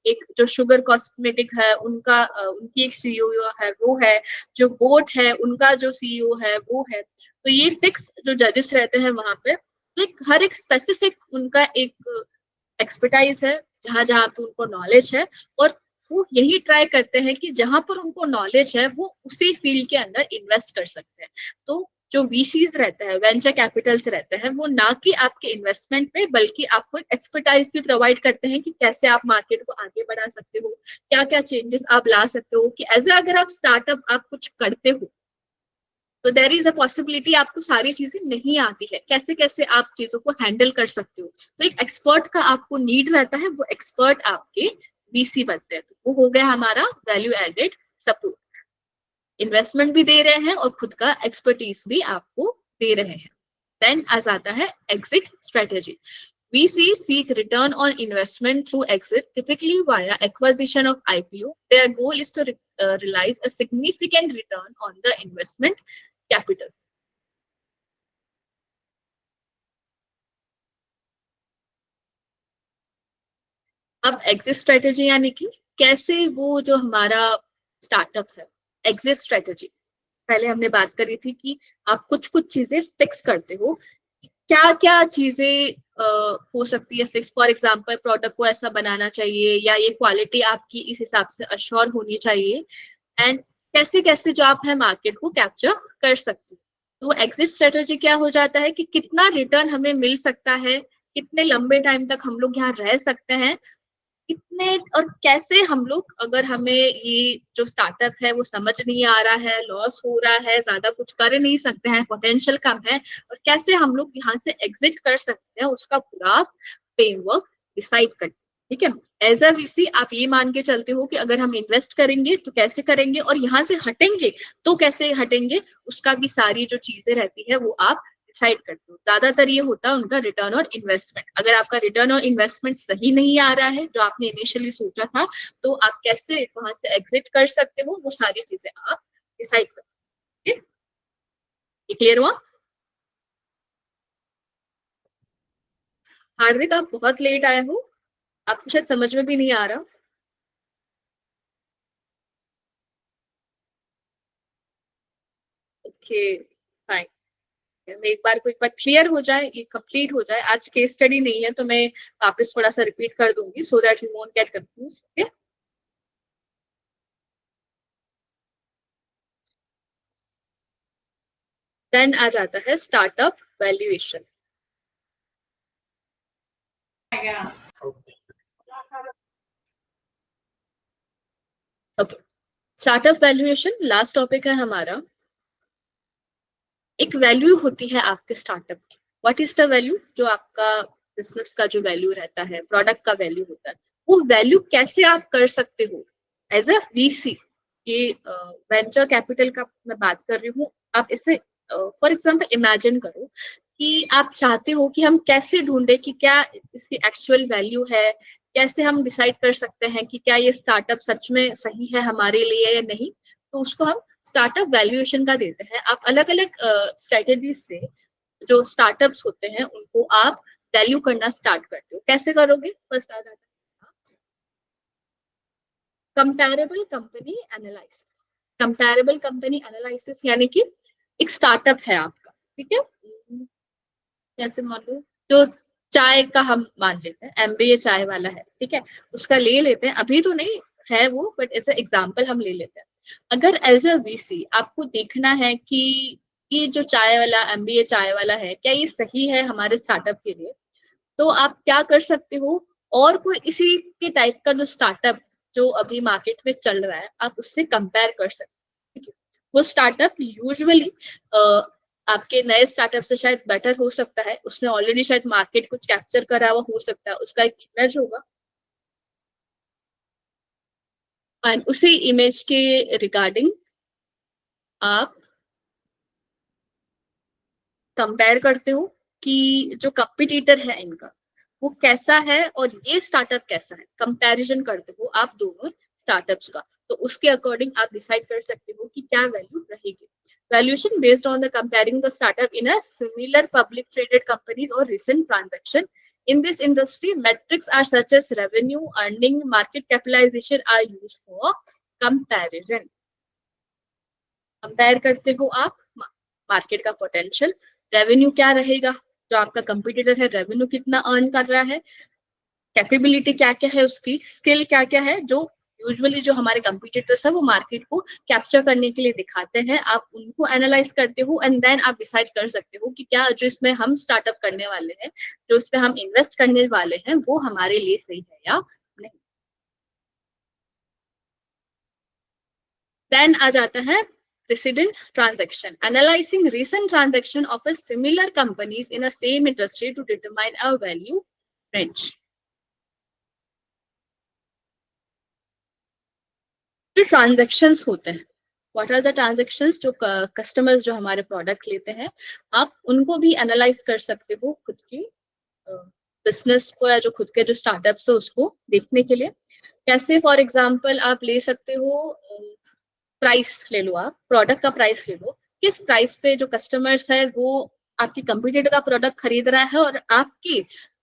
एक जो शुगर कॉस्मेटिक है उनका उनकी एक सीईओ है वो है, जो बोट है उनका जो सीईओ है वो है। तो ये फिक्स जो जजेस रहते हैं वहां पे, एक हर एक स्पेसिफिक उनका एक एक्सपर्टाइज है, जहां जहां पे उनको नॉलेज है, और वो यही ट्राई करते हैं कि जहां पर उनको नॉलेज है वो उसी फील्ड के अंदर इन्वेस्ट कर सकते हैं। तो जो वीसीज रहते हैं, वेंचर कैपिटल्स रहते हैं, वो ना कि आपके इन्वेस्टमेंट में बल्कि आपको एक्सपर्टाइज भी प्रोवाइड करते हैं कि कैसे आप मार्केट को आगे बढ़ा सकते हो, क्या क्या चेंजेस आप ला सकते हो, कि एज अगर आप स्टार्टअप आप कुछ करते हो तो देर इज अ पॉसिबिलिटी आपको सारी चीजें नहीं आती है, कैसे कैसे आप चीजों को हैंडल कर सकते हो। तो एक एक्सपर्ट का आपको नीड रहता है, वो एक्सपर्ट आपके वीसी बनते हैं। तो वो हो गया हमारा वैल्यू एडेड सपोर्ट। इन्वेस्टमेंट भी दे रहे हैं और खुद का एक्सपर्टीज भी आपको दे रहे हैं। देन आ जाता है exit strategy. VCs seek return on investment through exit, typically via acquisition of IPO. Their goal is to realize a significant return on the investment capital. अब एग्जिट स्ट्रेटेजी यानी कि कैसे वो जो हमारा स्टार्टअप है, एग्जिट स्ट्रेटेजी पहले हमने बात करी थी कि आप कुछ कुछ चीजें फिक्स करते हो, क्या क्या चीजें हो सकती है फिक्स। फॉर एग्जांपल प्रोडक्ट को ऐसा बनाना चाहिए या ये क्वालिटी आपकी इस हिसाब से अश्योर होनी चाहिए, एंड कैसे कैसे जो आप है मार्केट को कैप्चर कर सकते हो। तो एग्जिट स्ट्रेटेजी क्या हो जाता है कि कितना रिटर्न हमें मिल सकता है, कितने लंबे टाइम तक हम लोग यहाँ रह सकते हैं, कितने और कैसे हम लोग, अगर हमें ये जो स्टार्टअप है वो समझ नहीं आ रहा है, लॉस हो रहा है, ज्यादा कुछ कर नहीं सकते हैं, पोटेंशियल कम है, और कैसे हम लोग यहाँ से एग्जिट कर सकते हैं, उसका पूरा फ्रेमवर्क डिसाइड करते हैं। ठीक है, एज अ वीसी आप ये मान के चलते हो कि अगर हम इन्वेस्ट करेंगे तो कैसे करेंगे, और यहाँ से हटेंगे तो कैसे हटेंगे, उसका भी सारी जो चीजें रहती है वो आप डिसाइड करते हो। ज्यादातर ये होता है उनका रिटर्न और इन्वेस्टमेंट। अगर आपका रिटर्न और इन्वेस्टमेंट सही नहीं आ रहा है जो आपने इनिशियली सोचा था, तो आप कैसे वहां से एग्जिट कर सकते हो, वो सारी चीजें आप डिसाइड करते हो। क्लियर हुआ? हार्दिक आप बहुत लेट आए हो, आपको शायद समझ में भी नहीं आ रहा। ओके फाइन, एक बार को एक बार क्लियर हो जाए, ये कंप्लीट हो जाए। आज केस स्टडी नहीं है तो मैं वापस थोड़ा सा रिपीट कर दूंगी so that you won't get confuse. Okay, then आ जाता है startup valuation. Okay, startup valuation last topic है हमारा। एक वैल्यू होती है आपके स्टार्टअप की। What is the value? जो आपका बिजनेस का जो वैल्यू रहता है, प्रोडक्ट का वैल्यू होता है, वो वैल्यू कैसे आप कर सकते हो एज अ वीसी। ये वेंचर कैपिटल का मैं बात कर रही हूँ। आप इसे फॉर एग्जांपल इमेजिन करो कि आप चाहते हो कि हम कैसे ढूंढे कि क्या इसकी एक्चुअल वैल्यू है, कैसे हम डिसाइड कर सकते हैं कि क्या ये स्टार्टअप सच में सही है हमारे लिए या नहीं। तो उसको हम स्टार्टअप वैल्यूएशन का देते हैं। आप अलग अलग स्ट्रेटेजीज से जो स्टार्टअप्स होते हैं उनको आप वैल्यू करना स्टार्ट करते हो। कैसे करोगे? फर्स्ट आ जाता है comparable company analysis. Comparable company analysis यानी कि एक स्टार्टअप है आपका, ठीक है, जैसे मान लो जो चाय का हम मान लेते हैं, एमबीए चाय वाला है, ठीक है, उसका ले लेते हैं, अभी तो नहीं है वो, बट एज एग्जाम्पल हम ले लेते हैं। अगर एज अ वीसी आपको देखना है कि ये जो चाय वाला एमबीए चाय वाला है क्या ये सही है हमारे स्टार्टअप के लिए, तो आप क्या कर सकते हो, और कोई इसी के टाइप का जो स्टार्टअप जो अभी मार्केट में चल रहा है आप उससे कंपेयर कर सकते हो। ठीक है? वो स्टार्टअप यूजुअली आपके नए स्टार्टअप से शायद बेटर हो सकता है, उसने ऑलरेडी शायद मार्केट कुछ कैप्चर करा हुआ हो सकता है, उसका एक इमेज होगा, एंड उसी इमेज के रिगार्डिंग आप कंपेयर करते हो कि जो कंपिटिटर है इनका वो कैसा है और ये स्टार्टअप कैसा है, कंपैरिजन करते हो आप दोनों स्टार्टअप्स का। तो उसके अकॉर्डिंग आप डिसाइड कर सकते हो कि क्या वैल्यू रहेगी। Valuation based on the comparing the startup in a similar public traded companies और recent transaction in this industry. Metrics are such as revenue, earning, market capitalization are used for comparison. Compare करते हो आप market का potential, revenue क्या रहेगा, जो आपका competitor है रेवेन्यू कितना अर्न कर रहा है, कैपेबिलिटी क्या क्या है उसकी, स्किल क्या क्या है जो यूजुअली जो हमारे कंपटीटर्स है वो मार्केट को कैप्चर करने के लिए दिखाते हैं, आप उनको एनालाइज करते हो, एंड देन आप डिसाइड कर सकते हो कि क्या जो इसमें हम स्टार्टअप करने वाले हैं, जो इसमें हम इन्वेस्ट करने वाले हैं, वो हमारे लिए सही है या नहीं। देन आ जाता है precedent transaction, analyzing recent transaction of a similar companies in a same industry to determine a value range. जो ट्रांजेक्शन्स होते हैं, व्हाट आर द ट्रांजेक्शन्स, जो कस्टमर्स जो हमारे प्रोडक्ट लेते हैं, आप उनको भी एनालाइज कर सकते हो खुद की बिजनेस को या जो खुद के जो स्टार्टअप्स है उसको देखने के लिए। कैसे? फॉर एग्जांपल आप ले सकते हो, प्राइस ले लो, आप प्रोडक्ट का प्राइस ले लो, किस प्राइस पे जो कस्टमर्स है वो आपकी कंपटीटर का प्रोडक्ट खरीद रहा है और आपकी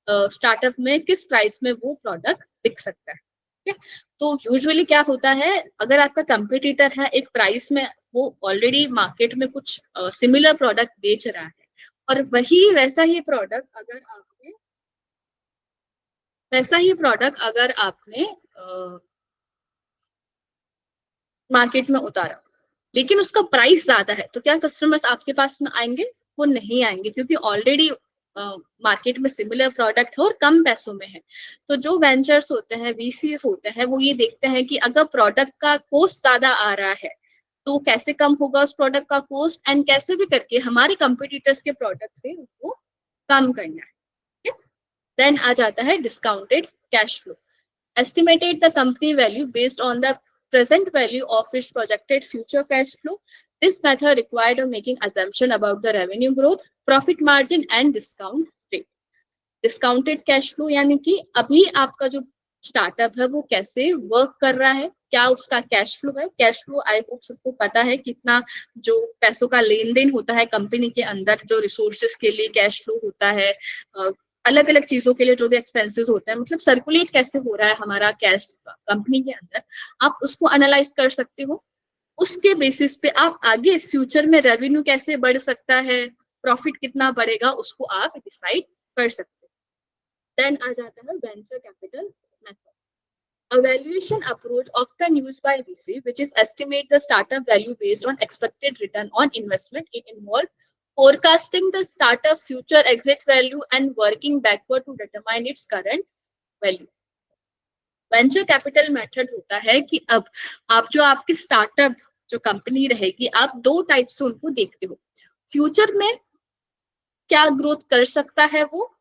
स्टार्टअप में किस प्राइस में वो प्रोडक्ट बिक सकता है। ठीक है, तो यूजुअली क्या होता है, अगर आपका कंपटीटर है एक प्राइस में, वो ऑलरेडी मार्केट में कुछ सिमिलर प्रोडक्ट बेच रहा है, और वैसा ही प्रोडक्ट अगर आपने मार्केट में उतारा, लेकिन उसका प्राइस ज्यादा है, तो क्या कस्टमर्स आपके पास में आएंगे? वो नहीं आएंगे, क्योंकि ऑलरेडी मार्केट में सिमिलर प्रोडक्ट है और कम पैसों में है। तो जो वेंचर्स होते हैं, वीसीएस होते हैं, वो ये देखते हैं कि अगर प्रोडक्ट का कॉस्ट ज्यादा आ रहा है, तो कैसे कम होगा उस प्रोडक्ट का कॉस्ट, एंड कैसे भी करके हमारे कंपटीटर्स के प्रोडक्ट से उसको कम करना है। देन आ जाता है discounted cash flow. Estimated the company value based on the present value of its projected future cash flow. This method required of making assumption about the revenue growth, profit margin and discount rate. Discounted cash flow यानी कि अभी आपका जो startup है वो कैसे work कर रहा है, क्या उसका कैश फ्लो है। कैश फ्लो आई होप सबको पता है, कितना जो पैसों का लेन देन होता है कंपनी के अंदर, जो रिसोर्सेज के लिए कैश फ्लो होता है, अलग अलग चीजों के लिए जो भी एक्सपेंसेस होते हैं, मतलब सर्कुलेट कैसे हो रहा है हमारा कैश कंपनी के अंदर, आप उसको एनालाइज कर सकते हो। उसके बेसिस पे आप आगे फ्यूचर में रेवेन्यू कैसे बढ़ सकता है, प्रॉफिट कितना बढ़ेगा, उसको आप डिसाइड कर सकते हो। देन आ जाता है venture capital method. A valuation approach often used by VC, which is estimate the startup value based on expected return on investment. It involves forecasting the startup future exit value and working backward to determine its current value. Venture capital method होता है कि अब आप जो आपकी startup जो company रहेगी, आप दो टाइप से उनको देखते हो। फ्यूचर में क्या ग्रोथ कर सकता है वो,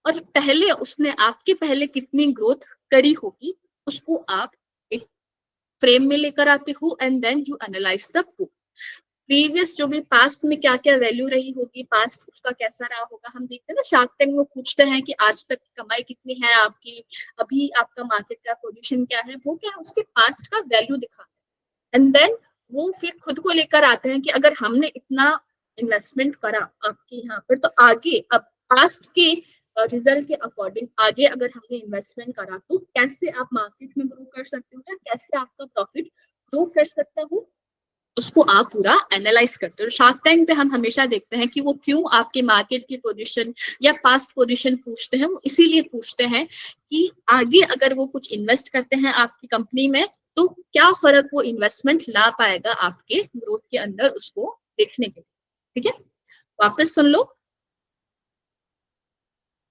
और पहले उसने आपके पहले कितनी ग्रोथ करी होगी, उसको आप एक फ्रेम में लेकर आते हो, and then you analyse the book. Previous जो भी पास्ट में क्या क्या वैल्यू रही होगी, पास्ट उसका कैसा रहा होगा, हम देखते हैं ना शार्क टैंक में पूछते हैं कि आज तक की कमाई कितनी है आपकी, अभी आपका मार्केट का पोजीशन क्या है, वो क्या है उसके पास्ट का वैल्यू दिखा, एंड देन वो फिर खुद को लेकर आते हैं कि अगर हमने इतना इन्वेस्टमेंट करा आपके यहाँ पर, तो आगे अब पास्ट के रिजल्ट के अकॉर्डिंग आगे अगर हमने इन्वेस्टमेंट करा, तो कैसे आप मार्केट में ग्रो कर सकते हो, या कैसे आपका प्रॉफिट ग्रो कर सकता हो, उसको आप पूरा एनालाइज करते हो। शार्क टैंक पे हम हमेशा देखते हैं कि वो क्यों आपके मार्केट की पोजीशन या पास्ट पोजीशन पूछते हैं, वो इसीलिए पूछते हैं कि आगे अगर वो कुछ इन्वेस्ट करते हैं आपकी कंपनी में, तो क्या फर्क वो इन्वेस्टमेंट ला पाएगा आपके ग्रोथ के अंदर, उसको देखने के लिए। ठीक है, वापस सुन लो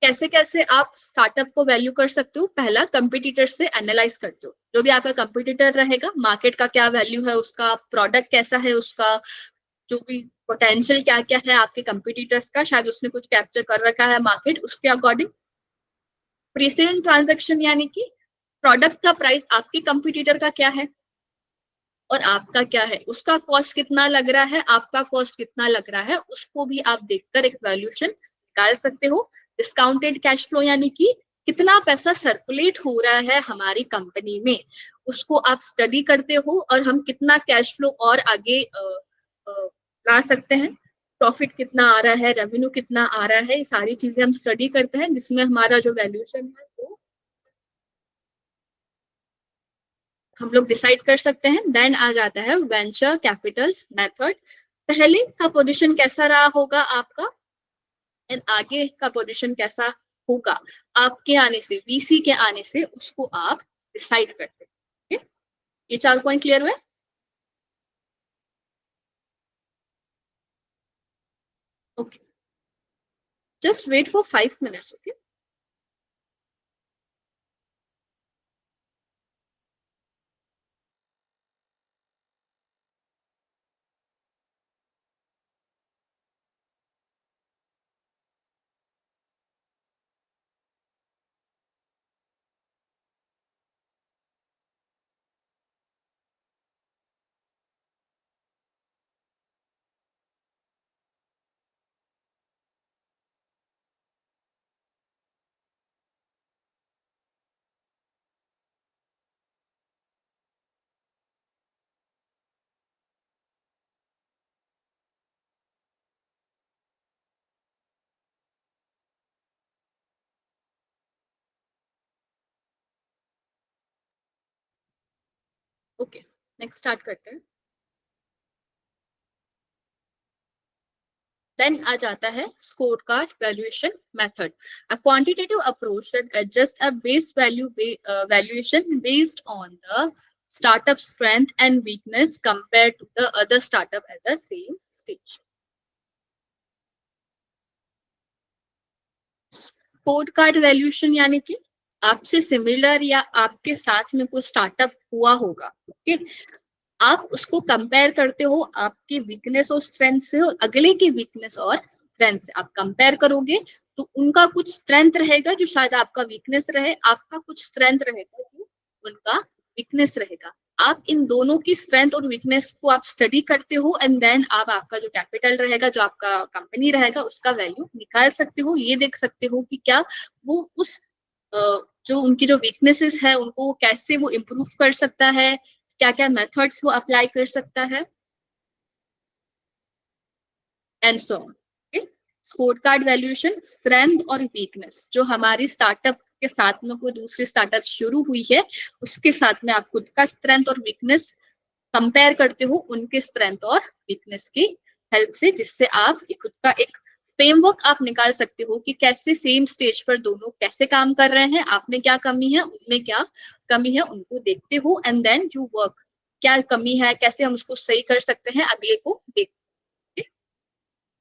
कैसे कैसे आप स्टार्टअप को वैल्यू कर सकते हो। पहला, कंपटीटर से एनालाइज करते हो, जो भी आपका कंपटीटर रहेगा मार्केट का क्या वैल्यू है उसका, प्रोडक्ट कैसा है उसका, जो भी पोटेंशियल क्या क्या है आपके कंपटीटर्स का, शायद उसने कुछ कैप्चर कर रखा है मार्केट, उसके अकॉर्डिंग। प्रेसिडेंट ट्रांजैक्शन यानी कि प्रोडक्ट का प्राइस आपके कंपटीटर का क्या है और आपका क्या है, उसका कॉस्ट कितना लग रहा है, आपका कॉस्ट कितना लग रहा है, उसको भी आप देखकर एक वैल्यूएशन निकाल सकते हो। डिस्काउंटेड कैश फ्लो यानी कि कितना पैसा सर्कुलेट हो रहा है हमारी कंपनी में, उसको आप स्टडी करते हो, और हम कितना कैश फ्लो और आगे ला सकते हैं, प्रॉफिट कितना आ रहा है, रेवेन्यू कितना आ रहा है, ये सारी चीजें हम स्टडी करते हैं, जिसमें हमारा जो वैल्यूएशन है वो हम लोग डिसाइड कर सकते हैं। देन आ जाता है वेंचर कैपिटल मेथड। पहले का पोजीशन कैसा रहा होगा आपका, एंड आगे का पोजीशन कैसा होगा आपके आने से, वीसी के आने से, उसको आप डिसाइड करते हैं। ये चार पॉइंट क्लियर हुए? Okay, just wait for 5 minutes. Okay, okay, next start करते हैं। देन आ जाता है score card valuation method, a quantitative approach that adjust a base value valuation based on the startup strength and weakness compared to the other startup at the same stage. Score card valuation यानी कि आपसे similar या आपके साथ में कोई startup हुआ होगा, ओके, आप उसको कंपेयर करते हो आपकी वीकनेस और स्ट्रेंथ से, और अगले की वीकनेस और स्ट्रेंथ से आप कंपेयर करोगे, तो उनका कुछ स्ट्रेंथ रहेगा जो शायद आपका वीकनेस रहे, आपका कुछ स्ट्रेंथ रहेगा जो उनका वीकनेस रहेगा। आप इन दोनों की स्ट्रेंथ और वीकनेस को आप स्टडी करते हो, एंड देन आप आपका जो कैपिटल रहेगा, जो आपका कंपनी रहेगा, उसका वैल्यू निकाल सकते हो। ये देख सकते हो कि क्या वो उस जो उनकी जो वीकनेसेस है उनको वो कैसे वो इम्प्रूव कर सकता है, क्या क्या मेथड्स वो अप्लाई कर सकता है, and so on. Score card valuation strength और वीकनेस, जो हमारी स्टार्टअप के साथ में कोई दूसरी स्टार्टअप शुरू हुई है, उसके साथ में आप खुद का स्ट्रेंथ और वीकनेस कंपेयर करते हो उनके स्ट्रेंथ और वीकनेस की हेल्प से, जिससे आप खुद का एक फ्रेमवर्क आप निकाल सकते हो कि कैसे सेम स्टेज पर दोनों कैसे काम कर रहे हैं, आप में क्या कमी है, उनमें क्या कमी है, उनको देखते हो, एंड देन यू वर्क, क्या कमी है, कैसे हम उसको सही कर सकते हैं, अगले को देखते।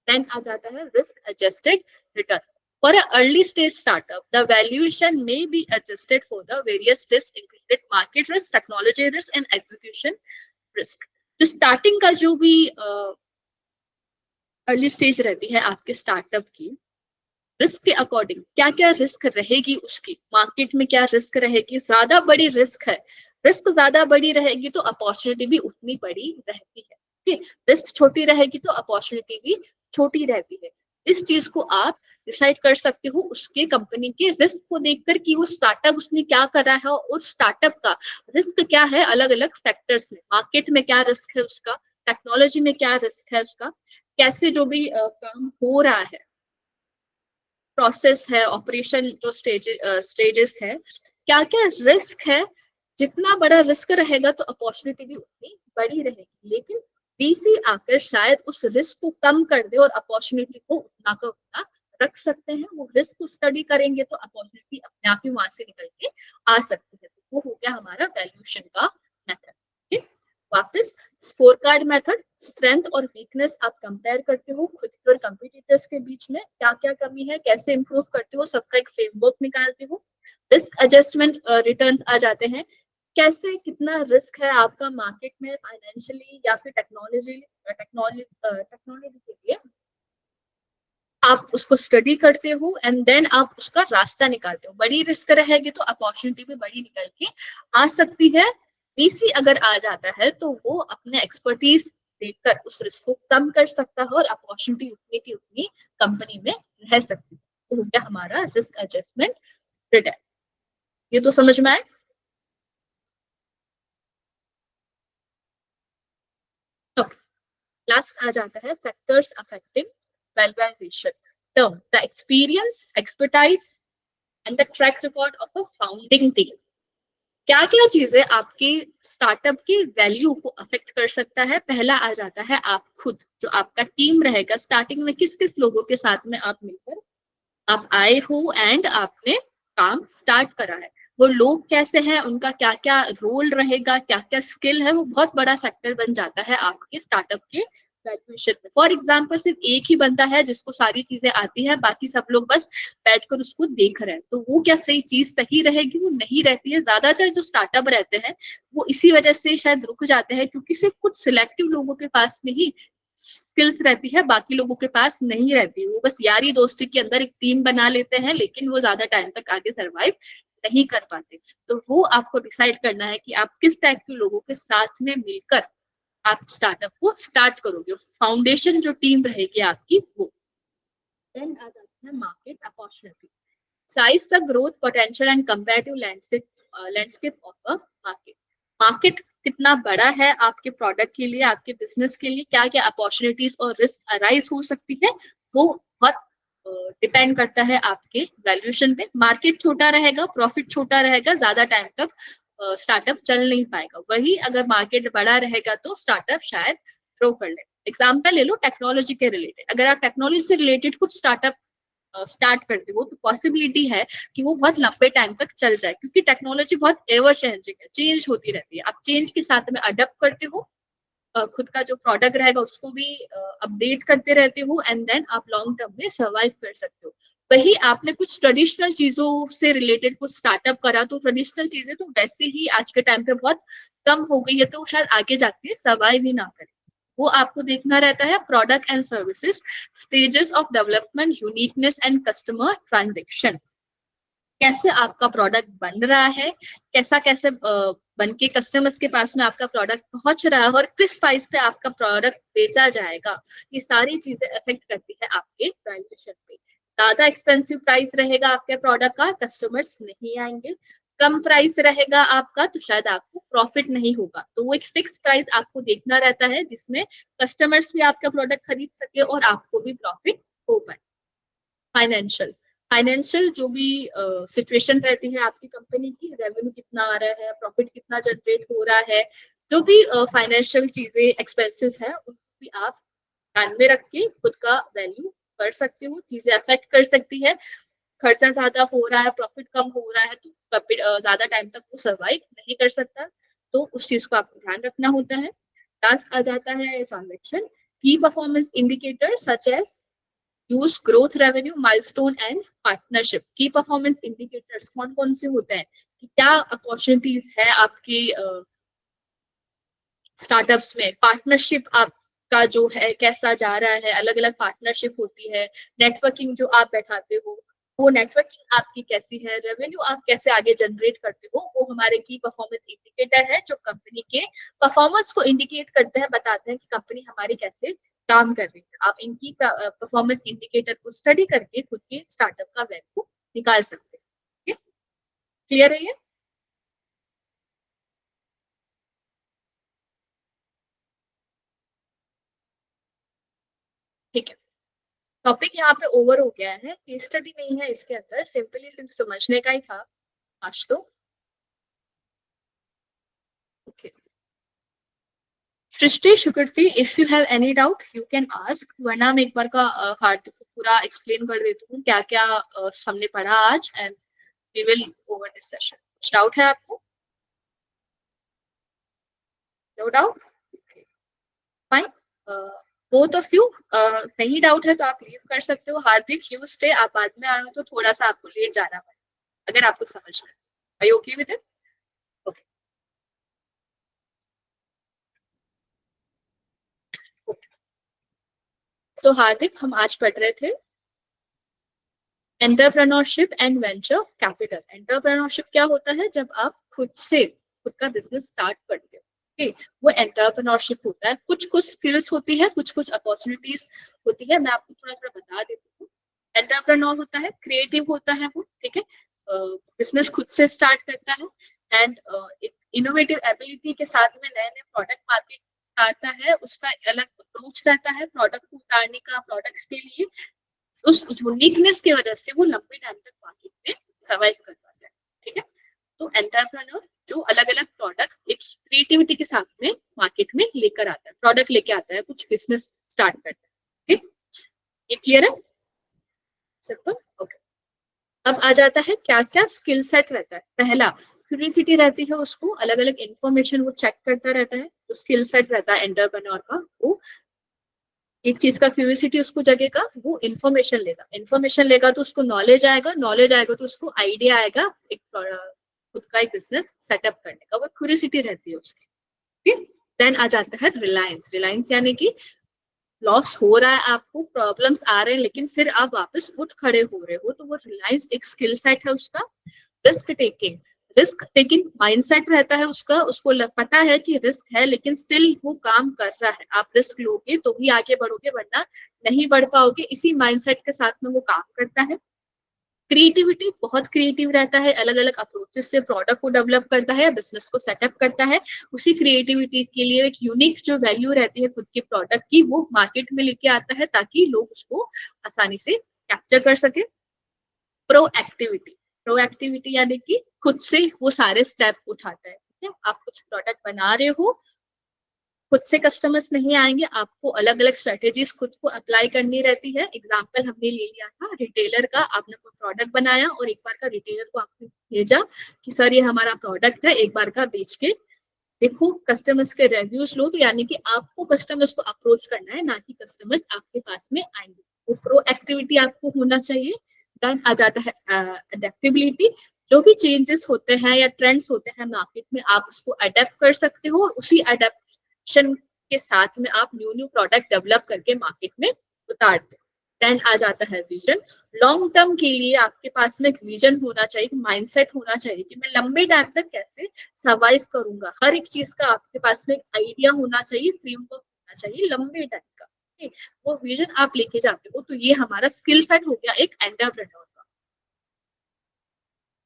देन आ जाता है risk adjusted return. For an early stage startup, the valuation may be adjusted for the various risks included market risk, technology risk, and execution risk. तो स्टार्टिंग का जो भी अर्ली स्टेज रहती है आपके स्टार्टअप की, रिस्क के अकॉर्डिंग क्या क्या रिस्क रहेगी, उसकी मार्केट में क्या रिस्क रहेगी, ज्यादा बड़ी रिस्क है, रिस्क ज्यादा बड़ी रहेगी तो अपॉर्चुनिटी भी उतनी बड़ी रहती है, ठीक, रिस्क छोटी रहेगी तो अपॉर्चुनिटी भी छोटी रहती है। इस चीज को आप डिसाइड कर सकते हो उसके कंपनी के रिस्क को देखकर कि वो स्टार्टअप उसने क्या करा है, और उस स्टार्टअप का रिस्क क्या है अलग अलग फैक्टर्स में, मार्केट में क्या रिस्क है उसका, टेक्नोलॉजी में क्या रिस्क है उसका, कैसे जो भी काम हो रहा है, प्रोसेस है, ऑपरेशन जो स्टेजेस है, क्या क्या रिस्क है। जितना बड़ा रिस्क रहेगा तो अपॉर्चुनिटी भी उतनी बड़ी रहेगी, लेकिन वीसी आकर शायद उस रिस्क को कम कर दे और अपॉर्चुनिटी को उतना का उतना रख सकते हैं। वो रिस्क को स्टडी करेंगे तो अपॉर्चुनिटी अपने आप ही वहां से निकल के आ सकती है। तो वो हो गया हमारा वैल्यूएशन का मेथड। ठीक, वापस स्कोर कार्ड मेथड, स्ट्रेंथ और वीकनेस आप कंपेयर करते हो खुद के और कंपटीटर्स के बीच में, क्या क्या कमी है, कैसे इंप्रूव करते हो, सबका एक फ्रेमवर्क निकालते हो। रिस्क एडजस्टमेंट रिटर्न्स आ जाते हैं, कैसे कितना रिस्क है आपका मार्केट में फाइनेंशियली या फिर टेक्नोलॉजी टेक्नोलॉजी के लिए, आप उसको स्टडी करते हो, एंड देन आप उसका रास्ता निकालते हो। बड़ी रिस्क रहेगी तो अपॉर्चुनिटी भी बड़ी निकल के आ सकती है। वीसी अगर आ जाता है तो वो अपने एक्सपर्टीज देखकर उस रिस्क को कम कर सकता है और अपॉर्चुनिटी उतनी की उतनी कंपनी में रह सकती है। तो हो गया हमारा रिस्क एडजस्टमेंट रिटर्न। ये तो समझ में आए। लास्ट आ जाता है factors affecting valuation term, the experience, expertise and the track record of a founding team. क्या क्या चीजें आपकी स्टार्टअप की वैल्यू को अफेक्ट कर सकता है। पहला आ जाता है आप खुद, जो आपका टीम रहेगा, स्टार्टिंग में किस किस लोगों के साथ में आप मिलकर आप आए हो एंड आपने काम स्टार्ट करा है, वो लोग कैसे हैं, उनका क्या क्या रोल रहेगा, क्या क्या स्किल है, वो बहुत बड़ा फैक्टर बन जाता है आपके स्टार्टअप के वैल्यूएशन में। फॉर एग्जाम्पल सिर्फ एक ही बंदा है जिसको सारी चीजें आती है, बाकी सब लोग बस बैठकर उसको देख रहे हैं, तो वो क्या सही चीज सही रहेगी, वो नहीं रहती है। ज्यादातर जो स्टार्टअप रहते हैं वो इसी वजह से शायद रुक जाते हैं, क्योंकि सिर्फ कुछ सिलेक्टिव लोगों के पास में ही स्किल्स रहती है, बाकी लोगों के पास नहीं रहती। वो बस यारी दोस्ती के अंदर एक टीम बना लेते हैं, लेकिन वो ज्यादा टाइम तक आगे सरवाइव नहीं कर पाते। तो वो आपको डिसाइड करना है कि आप किस टाइप के लोगों के साथ में मिलकर आप स्टार्टअप को स्टार्ट करोगे। फाउंडेशन जो टीम रहेगी आपकी वो। देन आ जाती है market opportunity, size the growth potential and comparative landscape of a market। Market कितना बड़ा है आपके प्रोडक्ट के लिए, आपके बिजनेस के लिए, क्या क्या अपॉर्चुनिटीज और रिस्क अराइज हो सकती है, वो बहुत डिपेंड करता है आपके वैल्यूएशन पे। मार्केट छोटा रहेगा, प्रॉफिट छोटा रहेगा, ज्यादा टाइम तक स्टार्टअप चल नहीं पाएगा। वही अगर मार्केट बड़ा रहेगा तो स्टार्टअप शायद ग्रो कर ले। एग्जाम्पल ले लो टेक्नोलॉजी के रिलेटेड, अगर आप टेक्नोलॉजी से रिलेटेड कुछ स्टार्टअप स्टार्ट करते हो तो पॉसिबिलिटी है कि वो बहुत लंबे टाइम तक चल जाए, क्योंकि टेक्नोलॉजी बहुत एवर चेंजिंग है, चेंज होती रहती है। आप चेंज के साथ में अडेप्ट करते हो, खुद का जो प्रोडक्ट रहेगा उसको भी अपडेट करते रहते हो, एंड देन आप लॉन्ग टर्म में सर्वाइव कर सकते हो। वही आपने कुछ ट्रेडिशनल चीजों से रिलेटेड कुछ स्टार्टअप करा तो ट्रेडिशनल चीजें तो वैसे ही आज के टाइम पे बहुत कम हो गई है, तो शायद आगे जाके सर्वाइव ही ना करे। वो आपको देखना रहता है product and services, stages of development, uniqueness and customer transaction. कैसे आपका प्रोडक्ट बन रहा है, कैसा कैसे बन के कस्टमर्स के पास में आपका प्रोडक्ट पहुंच रहा है, और किस प्राइस पे आपका प्रोडक्ट बेचा जाएगा, ये सारी चीजें अफेक्ट करती है आपके वैल्यूएशन पे। ज्यादा एक्सपेंसिव प्राइस रहेगा आपके प्रोडक्ट का, कस्टमर्स नहीं आएंगे। कम प्राइस रहेगा आपका तो शायद आपको प्रॉफिट नहीं होगा। तो वो एक फिक्स प्राइस आपको देखना रहता है जिसमें कस्टमर्स भी आपका प्रोडक्ट खरीद सके और आपको भी प्रॉफिट हो पाए। फाइनेंशियल, फाइनेंशियल जो भी सिचुएशन रहती है आपकी कंपनी की, रेवेन्यू कितना आ रहा है, प्रॉफिट कितना जनरेट हो रहा है, जो भी फाइनेंशियल चीजें एक्सपेंसेस है उनको भी आप ध्यान में रख के खुद का वैल्यू कर सकते हो। चीजें अफेक्ट कर सकती है, खर्चा ज्यादा हो रहा है, प्रॉफिट कम हो रहा है तो ज्यादा टाइम तक वो सर्वाइव नहीं कर सकता, तो उस चीज को आपको ध्यान रखना होता है। लास्ट आ जाता है transaction, key performance indicator such as use growth, revenue, milestone and partnership. Key performance indicators कौन कौन से होते हैं, कि क्या अपॉर्चुनिटीज है आपकी स्टार्टअप्स में, पार्टनरशिप आपका जो है कैसा जा रहा है, अलग अलग पार्टनरशिप होती है, नेटवर्किंग जो आप बैठाते हो वो नेटवर्किंग आपकी कैसी है, रेवेन्यू आप कैसे आगे जनरेट करते हो, वो हमारे की परफॉर्मेंस इंडिकेटर है जो कंपनी के परफॉर्मेंस को इंडिकेट करते हैं, बताते हैं कि कंपनी हमारी कैसे काम कर रही है। आप इनकी परफॉर्मेंस इंडिकेटर को स्टडी करके खुद के स्टार्टअप का वैल्यू निकाल सकते हैं। क्लियर है ये? ठीक है, टॉपिक यहाँ पे ओवर हो गया है, केस स्टडी नहीं है इसके अंदर, सिंपली सिर्फ समझने का ही था आज तो। Okay, Srishti, Sukriti, if you have any doubt you can ask, वरना मैं एक बार का हार्दिक को पूरा एक्सप्लेन कर देती हूँ क्या क्या हमने पढ़ा आज, and we will over this session. कुछ डाउट है आपको? No doubt? Fine, both of you, नहीं डाउट है तो आप लीव कर सकते हो। हार्दिक यू स्टे, आप बाद में आए हो तो थोड़ा सा आपको लेट जाना पड़ेगा अगर आपको समझ में। Are you okay with it? Okay, तो हार्दिक हम आज पढ़ रहे थे entrepreneurship and venture capital. Entrepreneurship क्या होता है, जब आप खुद से खुद का बिजनेस स्टार्ट करते हो, ठीक, वो एंटरप्रेन्योरशिप होता है। कुछ कुछ स्किल्स होती है, कुछ कुछ अपॉर्चुनिटीज होती है, मैं आपको थोड़ा थोड़ा बता देती हूँ। एंटरप्रेन्योर होता है, क्रिएटिव होता है वो, ठीक है, बिजनेस खुद से स्टार्ट करता है, एंड इनोवेटिव एबिलिटी के साथ में नए नए प्रोडक्ट मार्केट आता है, उसका अलग अप्रोच रहता है प्रोडक्ट को उतारने का, प्रोडक्ट्स के लिए। उस यूनिकनेस की वजह से वो लंबे टाइम तक मार्केट में सर्वाइव कर पाता है, ठीक है। तो एंटरप्रेन्योर जो अलग अलग प्रोडक्ट एक क्रिएटिविटी के साथ में मार्केट में लेकर आता है, प्रोडक्ट लेके आता है, कुछ बिजनेस स्टार्ट करता है, ठीक। ये क्लियर है? Simple, okay. अब आ जाता है क्या क्या स्किल सेट रहता है। पहला, क्यूरियोसिटी रहती है, उसको अलग अलग इंफॉर्मेशन वो चेक करता रहता है। जो स्किल सेट रहता है एंटरप्रेन्योर का, वो एक चीज का क्यूरियोसिटी उसको जगेगा, वो इन्फॉर्मेशन लेगा, इन्फॉर्मेशन लेगा तो उसको नॉलेज आएगा, नॉलेज आएगा तो उसको आइडिया आएगा एक खुद का एक बिजनेस सेटअप करने का, वो क्यूरियोसिटी रहती है उसकी, ठीक। देन आ जाता है रिलायंस। रिलायंस यानी कि लॉस हो रहा है आपको, प्रॉब्लम्स आ रहे हैं, लेकिन फिर आप वापस उठ खड़े हो रहे हो, तो वो रिलायंस एक स्किल सेट है उसका। Risk taking, risk taking mindset रहता है उसका, उसको पता है कि रिस्क है लेकिन स्टिल वो काम कर रहा है। आप रिस्क लोगे तो ही आगे बढ़ोगे, वरना नहीं बढ़ पाओगे। इसी माइंडसेट के साथ में वो काम करता है। क्रिएटिविटी, बहुत क्रिएटिव रहता है, अलग अलग अप्रोचेस से प्रोडक्ट को डेवलप करता है, बिजनेस को सेटअप करता है। उसी क्रिएटिविटी के लिए एक यूनिक जो वैल्यू रहती है खुद के प्रोडक्ट की, वो मार्केट में लेके आता है ताकि लोग उसको आसानी से कैप्चर कर सके। प्रोएक्टिविटी, प्रोएक्टिविटी यानी कि खुद से वो सारे स्टेप उठाता है, ठीक है। आप कुछ प्रोडक्ट बना रहे हो, खुद से कस्टमर्स नहीं आएंगे, आपको अलग अलग स्ट्रेटेजीज खुद को अप्लाई करनी रहती है। एग्जाम्पल हमने ले लिया था रिटेलर का, आपने कोई प्रोडक्ट बनाया और एक बार का रिटेलर को आपने भेजा कि सर ये हमारा प्रोडक्ट है, एक बार का बेच के देखो, कस्टमर्स के रिव्यूज लो। तो यानी कि आपको कस्टमर्स को अप्रोच करना है, ना कि कस्टमर्स आपके पास में आएंगे। वो प्रो एक्टिविटी आपको होना चाहिए। देन आ जाता है अडेप्टेबिलिटी। जो भी चेंजेस होते हैं या ट्रेंड्स होते हैं मार्केट में, आप उसको अडेप्ट कर सकते हो। उसी अडेप्शन के साथ में आप न्यू न्यू प्रोडक्ट डेवलप करके मार्केट में उतारते हैं। देन आ जाता है विजन। लॉन्ग टर्म के लिए आपके पास में एक विजन होना चाहिए, माइंडसेट होना चाहिए कि मैं लंबे टाइम तक कैसे सर्वाइव करूंगा। हर एक चीज का आपके पास में एक आइडिया होना चाहिए, फ्रेमवर्क होना चाहिए लंबे टाइम का। वो विजन आप लेके जाते हो, तो ये हमारा स्किल सेट हो गया एक एंटरप्रेन्योर का।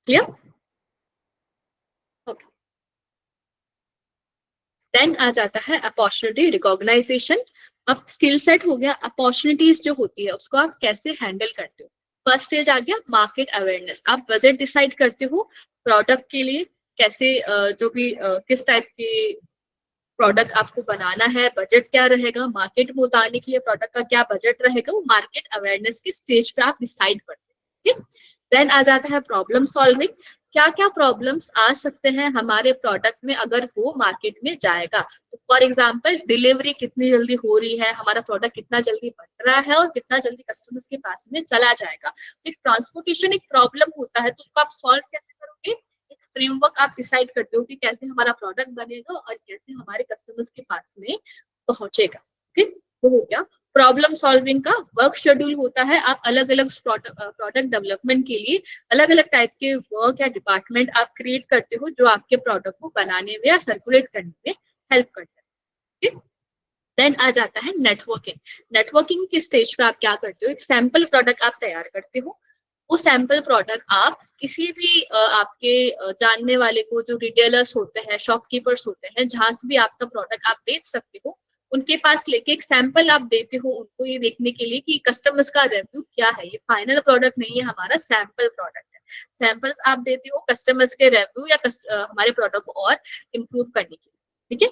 क्लियर? ओके। देन आ जाता है अपॉर्चुनिटी रिकॉग्नाइजेशन। अब स्किल सेट हो गया, अपॉर्चुनिटीज जो होती है उसको आप कैसे हैंडल करते हो। फर्स्ट स्टेज आ गया मार्केट अवेयरनेस। आप बजट डिसाइड करते हो प्रोडक्ट के लिए, कैसे जो भी किस टाइप के प्रोडक्ट आपको बनाना है, बजट क्या रहेगा, मार्केट में उतारने के लिए प्रोडक्ट का क्या बजट रहेगा, वो मार्केट अवेयरनेस की स्टेज पे आप डिसाइड करते हैं। देन आ जाता है प्रॉब्लम सॉल्विंग। क्या क्या प्रॉब्लम्स आ सकते हैं हमारे प्रोडक्ट में अगर वो मार्केट में जाएगा। तो फॉर एग्जांपल डिलीवरी कितनी जल्दी हो रही है, हमारा प्रोडक्ट कितना जल्दी बन रहा है और कितना जल्दी कस्टमर्स के पास में चला जाएगा। एक ट्रांसपोर्टेशन एक प्रॉब्लम होता है, तो उसको आप सॉल्व कैसे करोगे। एक फ्रेमवर्क आप डिसाइड करते हो कि कैसे हमारा प्रोडक्ट बनेगा और कैसे हमारे कस्टमर्स के पास में पहुंचेगा। ठीक, वो हो गया प्रॉब्लम सॉल्विंग का। वर्क शेड्यूल होता है, आप अलग अलग प्रोडक्ट डेवलपमेंट के लिए अलग अलग टाइप के वर्क या डिपार्टमेंट आप क्रिएट करते हो, जो आपके प्रोडक्ट को बनाने में या सर्कुलेट करने में हेल्प करते हैं। ठीक, देन आ जाता है नेटवर्किंग। नेटवर्किंग के स्टेज पे आप क्या करते हो, एक सैंपल प्रोडक्ट आप तैयार करते हो। वो सैंपल प्रोडक्ट आप किसी भी आपके जानने वाले को, जो रिटेलर्स होते हैं, शॉपकीपर्स होते हैं, जहां से भी आपका प्रोडक्ट आप बेच सकते हो, उनके पास लेके एक सैंपल आप देते हो उनको, ये देखने के लिए कि कस्टमर्स का रिव्यू क्या है। ये फाइनल प्रोडक्ट नहीं है, हमारा सैंपल प्रोडक्ट है। सैंपल्स आप देते हो कस्टमर्स के रिव्यू या हमारे प्रोडक्ट को और इम्प्रूव करने के लिए। ठीक है।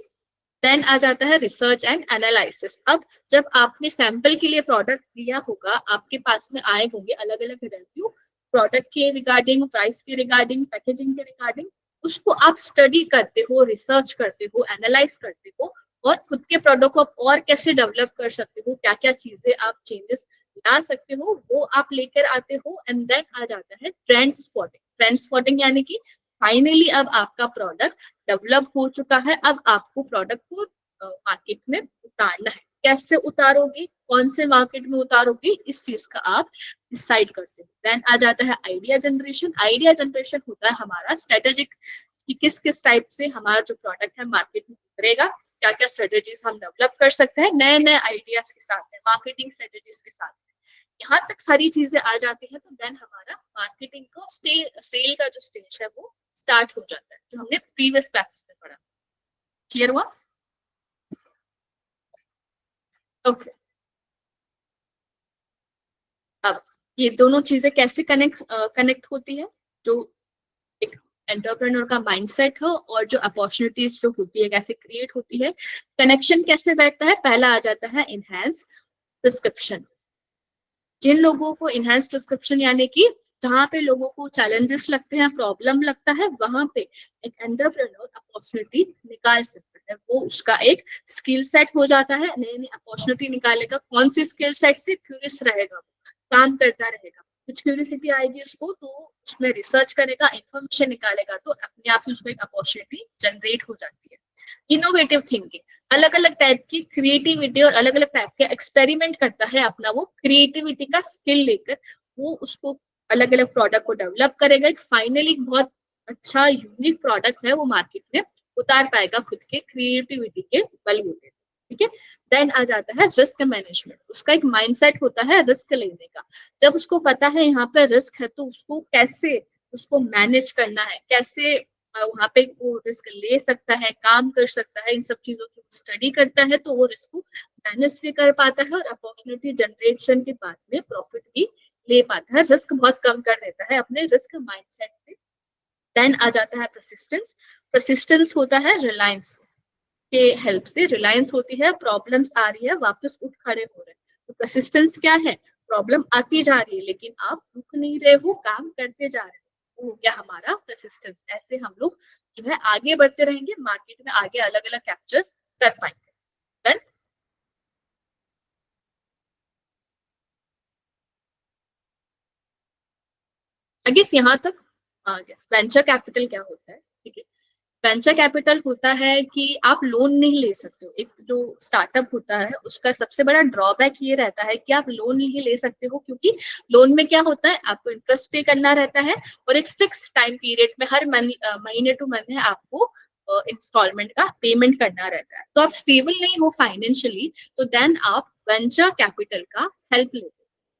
देन आ जाता है रिसर्च एंड एनालिसिस। अब जब आपने सैंपल के लिए प्रोडक्ट दिया होगा, आपके पास में आए होंगे अलग अलग रिव्यू प्रोडक्ट के रिगार्डिंग, प्राइस के रिगार्डिंग, पैकेजिंग के रिगार्डिंग। उसको आप स्टडी करते हो, रिसर्च करते हो, एनालाइज करते हो और खुद के प्रोडक्ट को आप और कैसे डेवलप कर सकते हो, क्या क्या चीजें आप चेंजेस ला सकते हो, वो आप लेकर आते हो। एंड देन आ जाता है ट्रेंड स्पॉटिंग। ट्रेंड स्पॉटिंग यानी कि फाइनली अब आपका प्रोडक्ट डेवलप हो चुका है, अब आपको प्रोडक्ट को मार्केट में उतारना है। कैसे उतारोगे, कौन से मार्केट में उतारोगे, इस चीज का आप डिसाइड करते हो। देन आ जाता है आइडिया जनरेशन। आइडिया जनरेशन होता है हमारा स्ट्रेटेजिक, कि किस किस टाइप से हमारा जो प्रोडक्ट है मार्केट में उतरेगा, क्या क्या स्ट्रेटेजीज हम डेवलप कर सकते हैं नए नए आइडियाज के साथ में, मार्केटिंग स्ट्रेटेजीज के साथ में। यहाँ तक सारी चीजें आ जाती है, तो देन हमारा मार्केटिंग का सेल का जो स्टेज है वो स्टार्ट हो जाता है, जो हमने प्रीवियस क्लासेस में पढ़ा। क्लियर हुआ? ओके। अब ये दोनों चीजें कैसे कनेक्ट होती है, जो एक एंटरप्रेन्योर का माइंडसेट हो और जो अपॉर्चुनिटीज जो होती है कैसे क्रिएट होती है, कनेक्शन कैसे बैठता है। पहला आ जाता है इनहैंस प्रिस्क्रिप्शन। जिन लोगों को इनहैंस प्रिस्क्रिप्शन यानी कि जहाँ पे लोगों को चैलेंजेस लगते हैं, प्रॉब्लम लगता है, वहां पे एक एंटरप्रेन्योर अपॉर्चुनिटी निकाल सकता है। वो उसका एक स्किल सेट हो जाता है, नई नई अपॉर्चुनिटी निकालेगा। कौन सी स्किल सेट से क्यूरियस रहेगा, वो काम करता रहेगा, कुछ क्यूरियसिटी आएगी उसको, तो उसमें रिसर्च करेगा, इंफॉर्मेशन निकालेगा, तो अपने आप ही उसको एक अपॉर्चुनिटी जनरेट हो जाती है। इनोवेटिव थिंकिंग, अलग अलग टाइप की क्रिएटिविटी और अलग अलग टाइप के एक्सपेरिमेंट करता है, अपना वो क्रिएटिविटी का स्किल लेकर वो उसको अलग अलग प्रोडक्ट को डेवलप करेगा। एक फाइनली बहुत अच्छा यूनिक प्रोडक्ट है, वो मार्केट में उतार पाएगा खुद के क्रिएटिविटी के बलबूते। ठीक है। देन आ जाता है रिस्क मैनेजमेंट। उसका एक माइंडसेट होता है रिस्क लेने का। जब उसको पता है यहाँ पे रिस्क है, तो उसको कैसे उसको मैनेज करना है, कैसे वहां पे वो रिस्क ले सकता है, काम कर सकता है, इन सब चीजों की स्टडी करता है, तो वो रिस्क को मैनेज भी कर पाता है और अपॉर्चुनिटी जनरेशन के बाद में प्रॉफिट भी ले पाता है। रिस्क बहुत कम कर देता है अपने रिस्क माइंडसेट से। देन आ जाता है परसिस्टेंस। परसिस्टेंस होता है रिलायंस के हेल्प से, रिलायंस होती है प्रॉब्लम्स आ रही है वापस उठ खड़े हो रहे हैं, तो परसिस्टेंस क्या है, प्रॉब्लम आती जा रही है लेकिन आप रुक नहीं रहे हो, काम करते जा रहे हो, वो हो गया हमारा परसिस्टेंस। ऐसे हम लोग जो है आगे बढ़ते रहेंगे, मार्केट में आगे अलग अलग कैप्चर्स कर पाएंगे। डन। आई गेस यहाँ तक वेंचर कैपिटल क्या होता है, ठीक है। वेंचर कैपिटल होता है कि आप लोन नहीं ले सकते हो। एक जो स्टार्टअप होता है उसका सबसे बड़ा ड्रॉबैक ये रहता है कि आप लोन नहीं ले सकते हो, क्योंकि लोन में क्या होता है, आपको इंटरेस्ट पे करना रहता है और एक फिक्स टाइम पीरियड में हर महीने टू महीने आपको इंस्टॉलमेंट का पेमेंट करना रहता है। तो आप स्टेबल नहीं हो फाइनेंशियली, तो देन आप वेंचर कैपिटल का हेल्प लेते हो।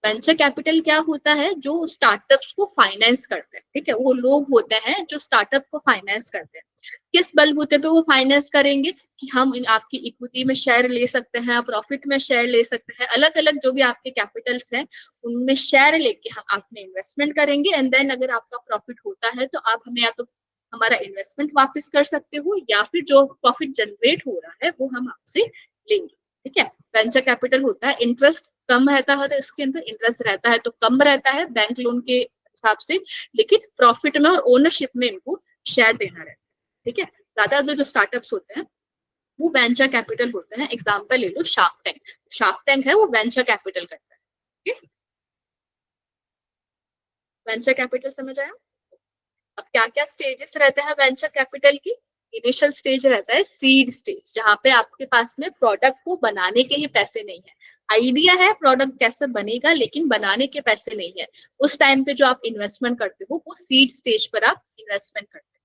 वेंचर कैपिटल क्या होता है, जो स्टार्टअप्स को फाइनेंस करते हैं, ठीक है। वो लोग होते हैं जो स्टार्टअप को फाइनेंस करते हैं। किस बलबूते पे वो फाइनेंस करेंगे कि हम आपकी इक्विटी में शेयर ले सकते हैं, प्रॉफिट में शेयर ले सकते हैं, अलग अलग जो भी आपके कैपिटल्स हैं उनमें शेयर लेके हम आपने इन्वेस्टमेंट करेंगे, एंड देन अगर आपका प्रॉफिट होता है तो आप हमें या तो हमारा इन्वेस्टमेंट वापस कर सकते हो, या फिर जो प्रॉफिट जनरेट हो रहा है वो हम आपसे लेंगे, ठीक है। वेंचर कैपिटल होता है, इंटरेस्ट कम रहता है, तो इसके अंदर इंटरेस्ट रहता है तो कम रहता है बैंक लोन के हिसाब से, लेकिन प्रॉफिट में और ओनरशिप में इनको शेयर देना रहता है, ठीक है। ज्यादा जो स्टार्टअप्स होते हैं वो वेंचर कैपिटल होते हैं। एग्जांपल ले लो शार्क टैंक, शार्क टैंक है वो वेंचर कैपिटल करता है, ठीक है। वेंचर कैपिटल समझ आया। अब क्या क्या स्टेजेस रहते हैं वेंचर कैपिटल की। इनिशियल स्टेज रहता है सीड स्टेज, जहां पे आपके पास में प्रोडक्ट को बनाने के ही पैसे नहीं है, आइडिया है प्रोडक्ट कैसे बनेगा लेकिन बनाने के पैसे नहीं है। उस टाइम पे जो आप इन्वेस्टमेंट करते हो वो सीड स्टेज पर आप इन्वेस्टमेंट करते हो।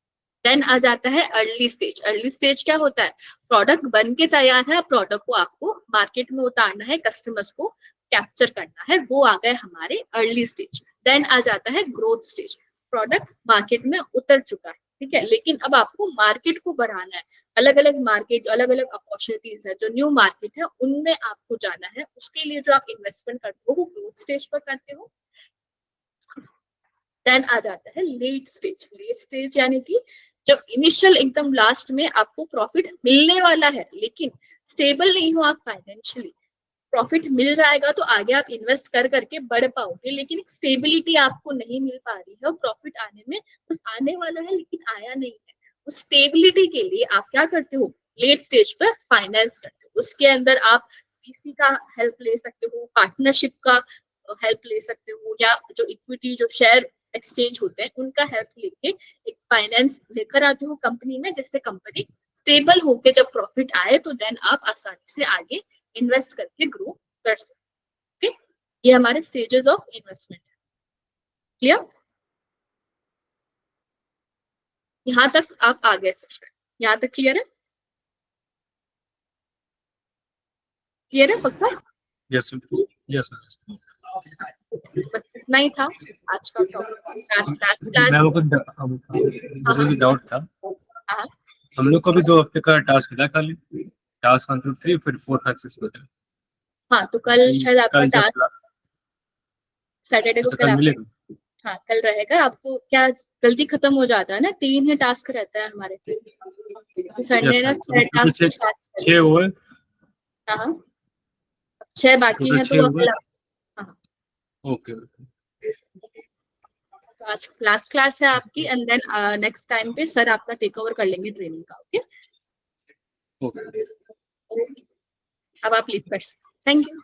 देन आ जाता है अर्ली स्टेज। अर्ली स्टेज क्या होता है, प्रोडक्ट बन के तैयार है, प्रोडक्ट को आपको मार्केट में उतारना है, कस्टमर्स को कैप्चर करना है, वो आ गए हमारे अर्ली स्टेज। देन आ जाता है ग्रोथ स्टेज। प्रोडक्ट मार्केट में उतर चुका है, ठीक है, लेकिन अब आपको मार्केट को बढ़ाना है, अलग अलग मार्केट, अलग अलग अपॉर्चुनिटीज है, जो न्यू मार्केट है उनमें आपको जाना है, उसके लिए जो आप इन्वेस्टमेंट करते हो वो ग्रोथ स्टेज पर करते हो। देन आ जाता है लेट स्टेज। लेट स्टेज यानी कि जब इनिशियल एकदम लास्ट में आपको प्रॉफिट मिलने वाला है लेकिन स्टेबल नहीं हो आप फाइनेंशियली, प्रॉफिट मिल जाएगा तो आगे आप इन्वेस्ट कर करके बढ़ पाओगे, लेकिन एक स्टेबिलिटी आपको नहीं मिल पा रही है और प्रॉफिट आने में बस आने वाला है लेकिन आया नहीं है। उस स्टेबिलिटी के लिए आप क्या करते हो, लेट स्टेज पर फाइनेंस करते हो। उसके अंदर आप वीसी का हेल्प ले सकते हो, पार्टनरशिप का हेल्प ले सकते हो, या जो इक्विटी जो शेयर एक्सचेंज होते हैं उनका हेल्प लेके एक फाइनेंस लेकर आते हो कंपनी में, जिससे कंपनी स्टेबल होके जब प्रॉफिट आए तो देन आप आसानी से आगे इन्वेस्ट करके ग्रो कर सकते। ओके, ये हमारे स्टेजेस ऑफ इन्वेस्टमेंट है। क्लियर, यहाँ तक आप आ गए सेशन, यहाँ तक क्लियर है, क्लियर है पक्का।
यस यस
बस इतना ही था आज का टॉपिक।
मैम को डाउट था,
हाँ
हम लोग को भी 2 हफ्ते का टास्क मिला, खाली टास्क 1 2 3 फिर 4 5 6 बजे।
हाँ, तो कल शायद आपका
कल
टास्क सैटरडे को
अच्छा,
कल
कल
आपका,
मिलेगा।
हाँ कल रहेगा। आपको क्या जल्दी खत्म हो जाता है ना, 3 ही टास्क रहता है हमारे, तो संडे ना 6 टास्क
6 हुए,
हाँ 6 बाकी
टोटल
हैं,
6
तो वो
हुए।
कल हाँ।
ओके
तो आज लास्ट क्लास है आपकी, एंड देन नेक्स्ट टाइम पे सर आपका टेक ओवर कर लेंगे ट्रेनिंग का। ओके
ओके
अब आप लीव कर सकते, थैंक यू।